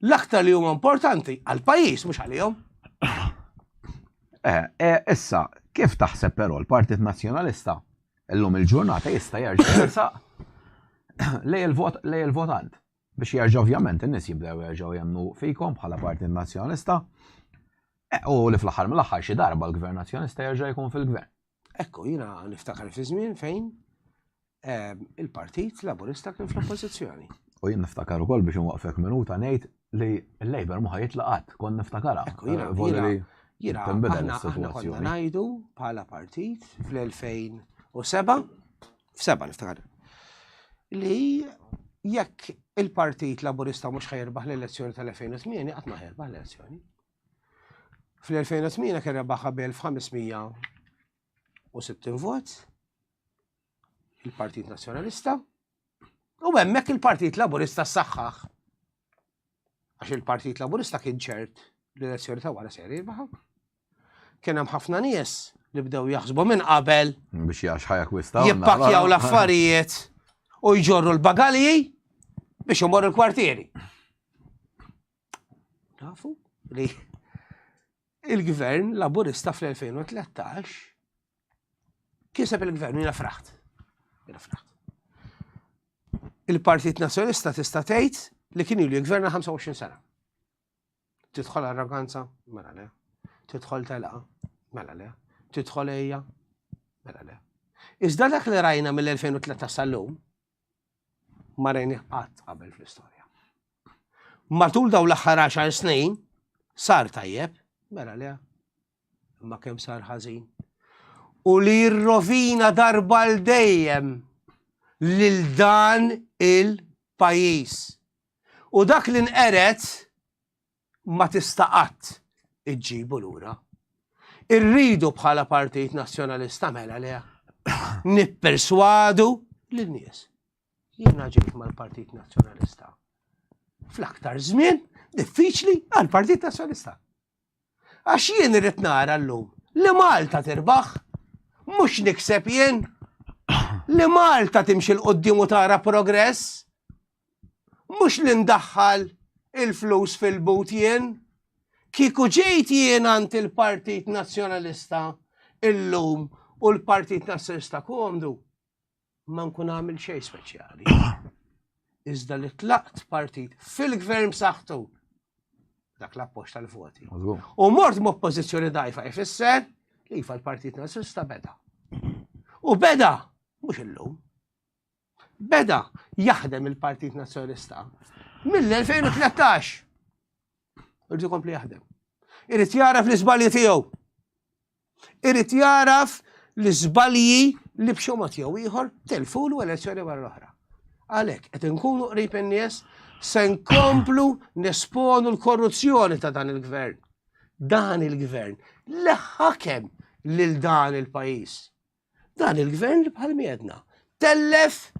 l-aktar li huma importanti għall-pajjiż mhux għalihom.
Issa, kif taħseb però l-Partit Nazzjonalista illum il-ġurnata jista' jerġa' jersaq lej il-votant biex jerġa' ovvjament in-nies jibdew jerġgħu jemmnu fikom bħala Partit Nazzjonalista u li fl-aħħar mill-aħħar xi darba l-Gvern Nazzjonalista jerġa' jkun fil-Gvern.
Ekku jiena niftakar fi żmien fejn il-Partit Laburista kien fl-Oppożizzjoni.
U jien niftakar ukoll biex nwaqfek minuta ngħid li l-Labor ma ħajitlaqat, kont niftakarha.
Jiena aħna konna ngħidu bħala partit fl-2007 niftakar li jekk il-Partit Laburista mhux ħajrbaħ l-elezzjoni tal-2008 qatt ma ħajrbaħ l-elezzjoni. Fl-2008 kien rebaħha b'1560 vot il-Partit Nazzjonalista u hemmhekk il-Partit Laburista ssaħħaħ. Għax il-Partit Laburista kien ċert l-elezzjoni ta' wara ser jirbaħ. Kien hemm ħafna nies li bdew jaħsbu minn qabel
biex jaxħajak wistaw.
Jippakjaw l-affarijiet u jġorru l-bagalji biex imorru l-kwartieri. Nafu li il-Gvern Laburista fl-2013 kiseb il-Gvern jiena fraħt. Il-Partit Nazzjonalista tista' tgħid li kien ilu jgverna 25 sena. Tidħol arroganza, mela le. Tidħol telqa, mela le. Tidħol ejja, mela le. Iżda dak li rajna mill-2013 sal-lum ma rajnih qatt qabel fl-istorja. Matul dawn l-aħħar 10 snin sar tajjeb, mela le. Imma kemm sar ħażin. U li jirrovina darba l-dejjem lil dan il-pajjiż. U dak li nqeret ma tista' qatt iġġibu lura. Irridu bħala Partit Nazzjonalista mela le nipperswadu lin-nies. Jiena ġejt mal-Partit Nazzjonalista fl-aktar żmien diffiċli għall-Partit Nazzjonalista. Għax jien irrid nara llum li Malta tirbaħ, mhux nikseb jien li Malta timxi l-qoddim u tara progress, mhux li ndaħħal il-flus fil-but jien, kieku ġejt jien għand il-Partit Nazzjonalista illum u l-Partit Nazzjonalista komdu, ma nkun għamil xejn speċjali. Iżda li tlaqt partit fil-Gvern b'saħħtu dak l-appoġġ tal-voti.
Mażgur.
U mort m'oppożizzjoni dajfa jfisser li jifa l-Partit Nazzjonalista beda. U beda, mhux illum. Beda jaħdem il-Partit Nazzjonalista mill-2013. Irġu kompli jaħdem. Irrid jaraf l-iżbalji tiegħu. Irrid jaraf l-iżbalji li b'xi mod jew ieħor telfulu elezzjoni wara l-oħra. Għalhekk qed inkunu qrib in-nies se nkomplu nesponu l-korruzzjoni ta' dan il-gvern. Dan il-gvern li ħakem lil dan il-pajjiż. Dan il-gvern li bħal miedna tellef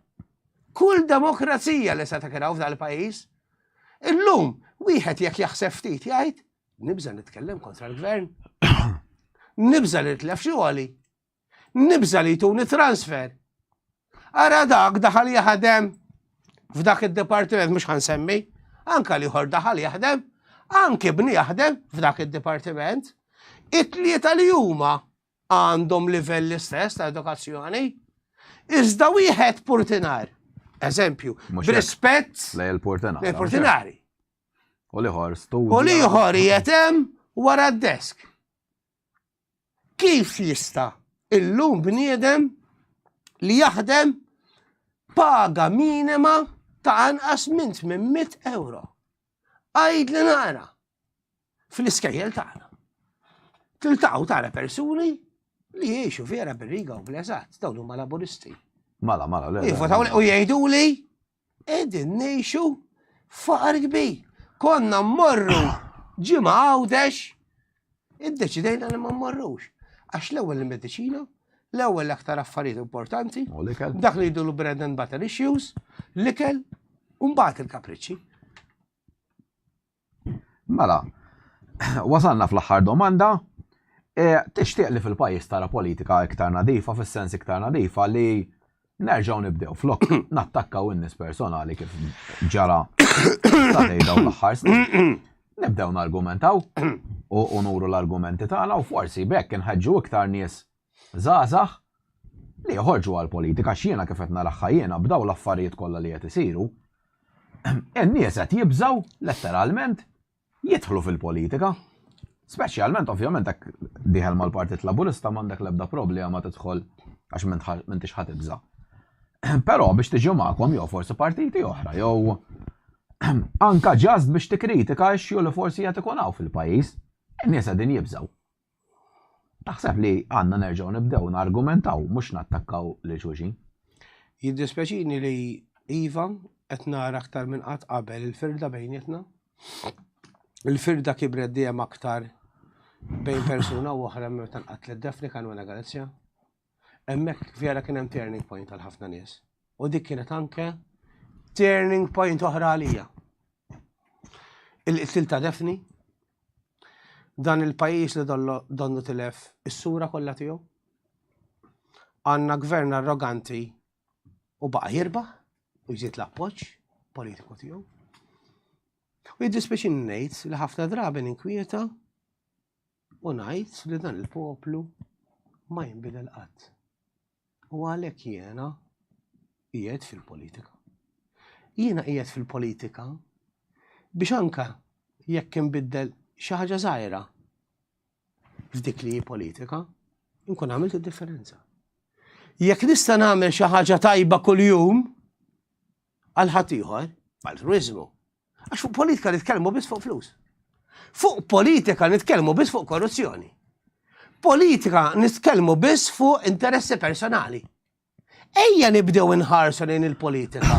kull demokrazija li se takiraw f'dan il-pajjiż. Illum wieħed jekk jaħseb ftit jgħid nibża nitkellem kontra l-gvern. Nibża li tlef xogħli. Nibża li jtuni transfer. Ara dak daħal jaħdem f'dak id-dipartiment mhux ħansemmi, anke li ieħor daħal jaħdem, anke bni jaħdem f'dak id-dipartiment, it-tlieta li huma għandhom livell l-istess ta' edukazzjoni, iżda wieħed purtinar. Eżempju, b'rispett l-purtinari.
U liħor studju.
U liħor jetem wara d-desk. Kif jista' illum bniedem li jaħdem paga minima ta' anqas minn 800 euro. Għajd li nara fl-iskejjel tagħna. Tiltaqgħu tara persuni li jgħixu vera bir-riga u bl-eżatt, dawn huma laburisti.
Mala,
U jgħiduli qegħdin ngħixu faqar kbir. Konna mmorru ġimgħa għawdex, iddeċidejna li ma mmorrux. Għax l-ewwel il-mediċina, l-ewwel l-aktar affarijiet importanti, dak li jidulu bread and butter issues, l-ikel, u mbagħad il-kapriċċi.
Mela, wasalna fl-aħħar domanda. Tixtieq li fil-pajjiż tara politika iktar nadifa, fis-sens iktar nadifa li nerġgħu nibdew flok nattakkaw in-nies personali kif ġara ta' dawn l-aħħar snin. Nibdew nargumentaw u nuru l-argumenti tagħna u forsi bekk inħeġġu iktar nies żgħażagħ li joħorġu għall-politika x'jiena kif qed nara ħajjiena b'daw l-affarijiet kollha li qed isiru. In-nies qed jibżgħu letteralment jidħlu fil-politika. Speċjalment ovvjament hekk diħel mal-Partit Laburista m'għandek l-ebda problema tidħol għax m'intix ħatibża'. Però biex tiġu magħhom jew forsi partiti oħra jew anka ġast biex tikkritika x-xogħol li forsi qed ikun hawn fil-pajjiż, in-nies qegħdin jibżgħu. Taħseb li għandna nerġgħu nibdew nargumentaw mhux nattakkaw lil xulxin.
Jiddispjaċini li iva qed nara aktar minn qatt qabel il-firda bejnietna. Il-firda kibret dejjem aktar bejn persuna u oħra meta nqatlet Defni kan wara Galizja. Hemmhekk vera kien hemm turning point għal ħafna nies. U dik kienet anke turning point oħra għalija. Il-qtil ta' Defni, dan il-pajjiż li donnu tilef is-sura kollha tiegħu. Għandna gvern arroganti u baqa' jirbaħ u jżid l-appoġġ politiku tiegħu. U jiddispjaċini ngħid li ħafna drabi ninkwieta u ngħid li dan il-poplu ma jinbidel qatt. U għalhekk jiena qiegħed fil-politika. Jiena qiegħed fil-politika biex anke jekk inbiddel xi ħaġa żgħira f'dik li hi politika, inkun għamilt id-differenza. Jekk nista' nagħmel xi ħaġa tajba kuljum għal ħadd ieħor, altruiżmu. Għax fuq politika nitkellmu biss fuq flus. Fuq politika nitkellmu biss fuq korruzzjoni. Politika nitkellmu biss fuq interessi personali. Ejja nibdew inħarsu lejn il-politika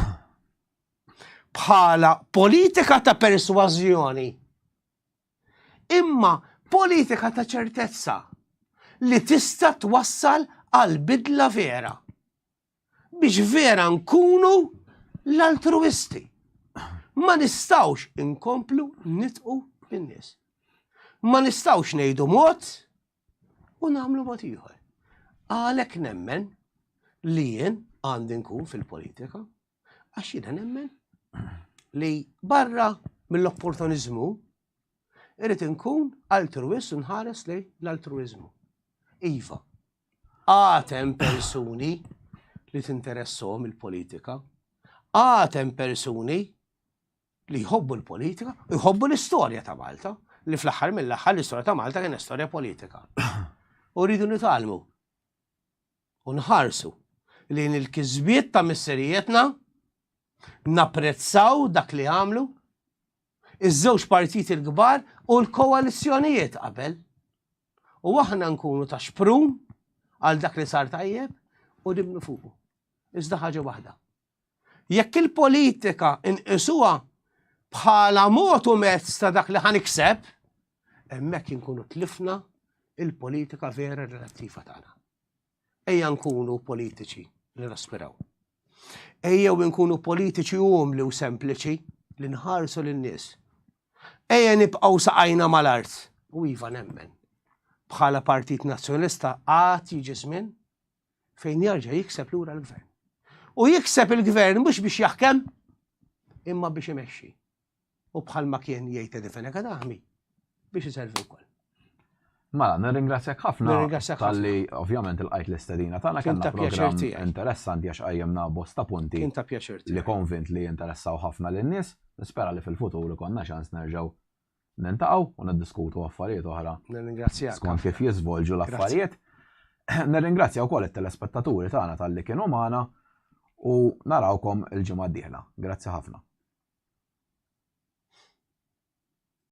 bħala politika ta' persważjoni. Imma politika ta' ċertezza li tista' twassal għal bidla vera. Biex vera nkunu l-altruisti. Ma nistawx inkomplu nitqu bin-nies. Ma nistawx ngħidu mod u nagħmlu mod ieħor. Għalhekk nemmen li jien għandi nkun fil-politika għax jiena nemmen li barra mill-opportunizmu irid inkun altruist u nħares li l-altruizmu. Iva, għatem persuni li tinteressom il-politika, għatem persuni li jħobbu l-politika, jħobbu l-istorja ta' Malta, li fl-aħħar mill-aħħar l-istorja ta' Malta kien istorja politika. U rridu nitalmu u nħarsu li il-kizbiet ta' misserijietna napprezzaw dak li għamlu iż-żewġ partiti l-kbar u l-koalizzjonijiet qabel. U aħna nkunu ta' xprum għal dak li sar tajjeb u dibnu fuqu. Iżda ħaġa waħda. Jekk il-politika inqisuha bħala mod u mezz ta' dak li ħanikseb, hemmhekk inkunu tlifna il-politika vera relattiva tagħna. Ejja nkunu politiċi li naspiraw. Ejjew nkunu politiċi umli u sempliċi li nħarsu lin-nies. Ejja nibqgħu saqajna mal-art u iva nemmen. Bħala Partit Nazzjonalista għad jiġi żmien fejn jerġa' jikseb lura l-gvern. U jikseb il-gvern mhux biex jaħkem imma biex imexxi. U bħalma kien jgħid Edifene Kadaħmi biex iservi wkoll.
Mela, nirringrazzjak ħafna tal-li ovvjament il-qajt l-istedina tagħna kellna programm interessanti għax qajjemna bosta punti li konvint li jinteressaw ħafna lin-nies. Nispera li fil-futur ikonna ċans nerġgħu nintaqgħu u niddiskutu affarijiet oħra.
Nirringrazzjak.
Skont kif jiżvolġu l-affarijiet. Nirringrazzja wkoll it-telespettaturi tagħna tal-li kienu magħna u narawkom il-ġimgħa d-dieħla. Grazzi ħafna.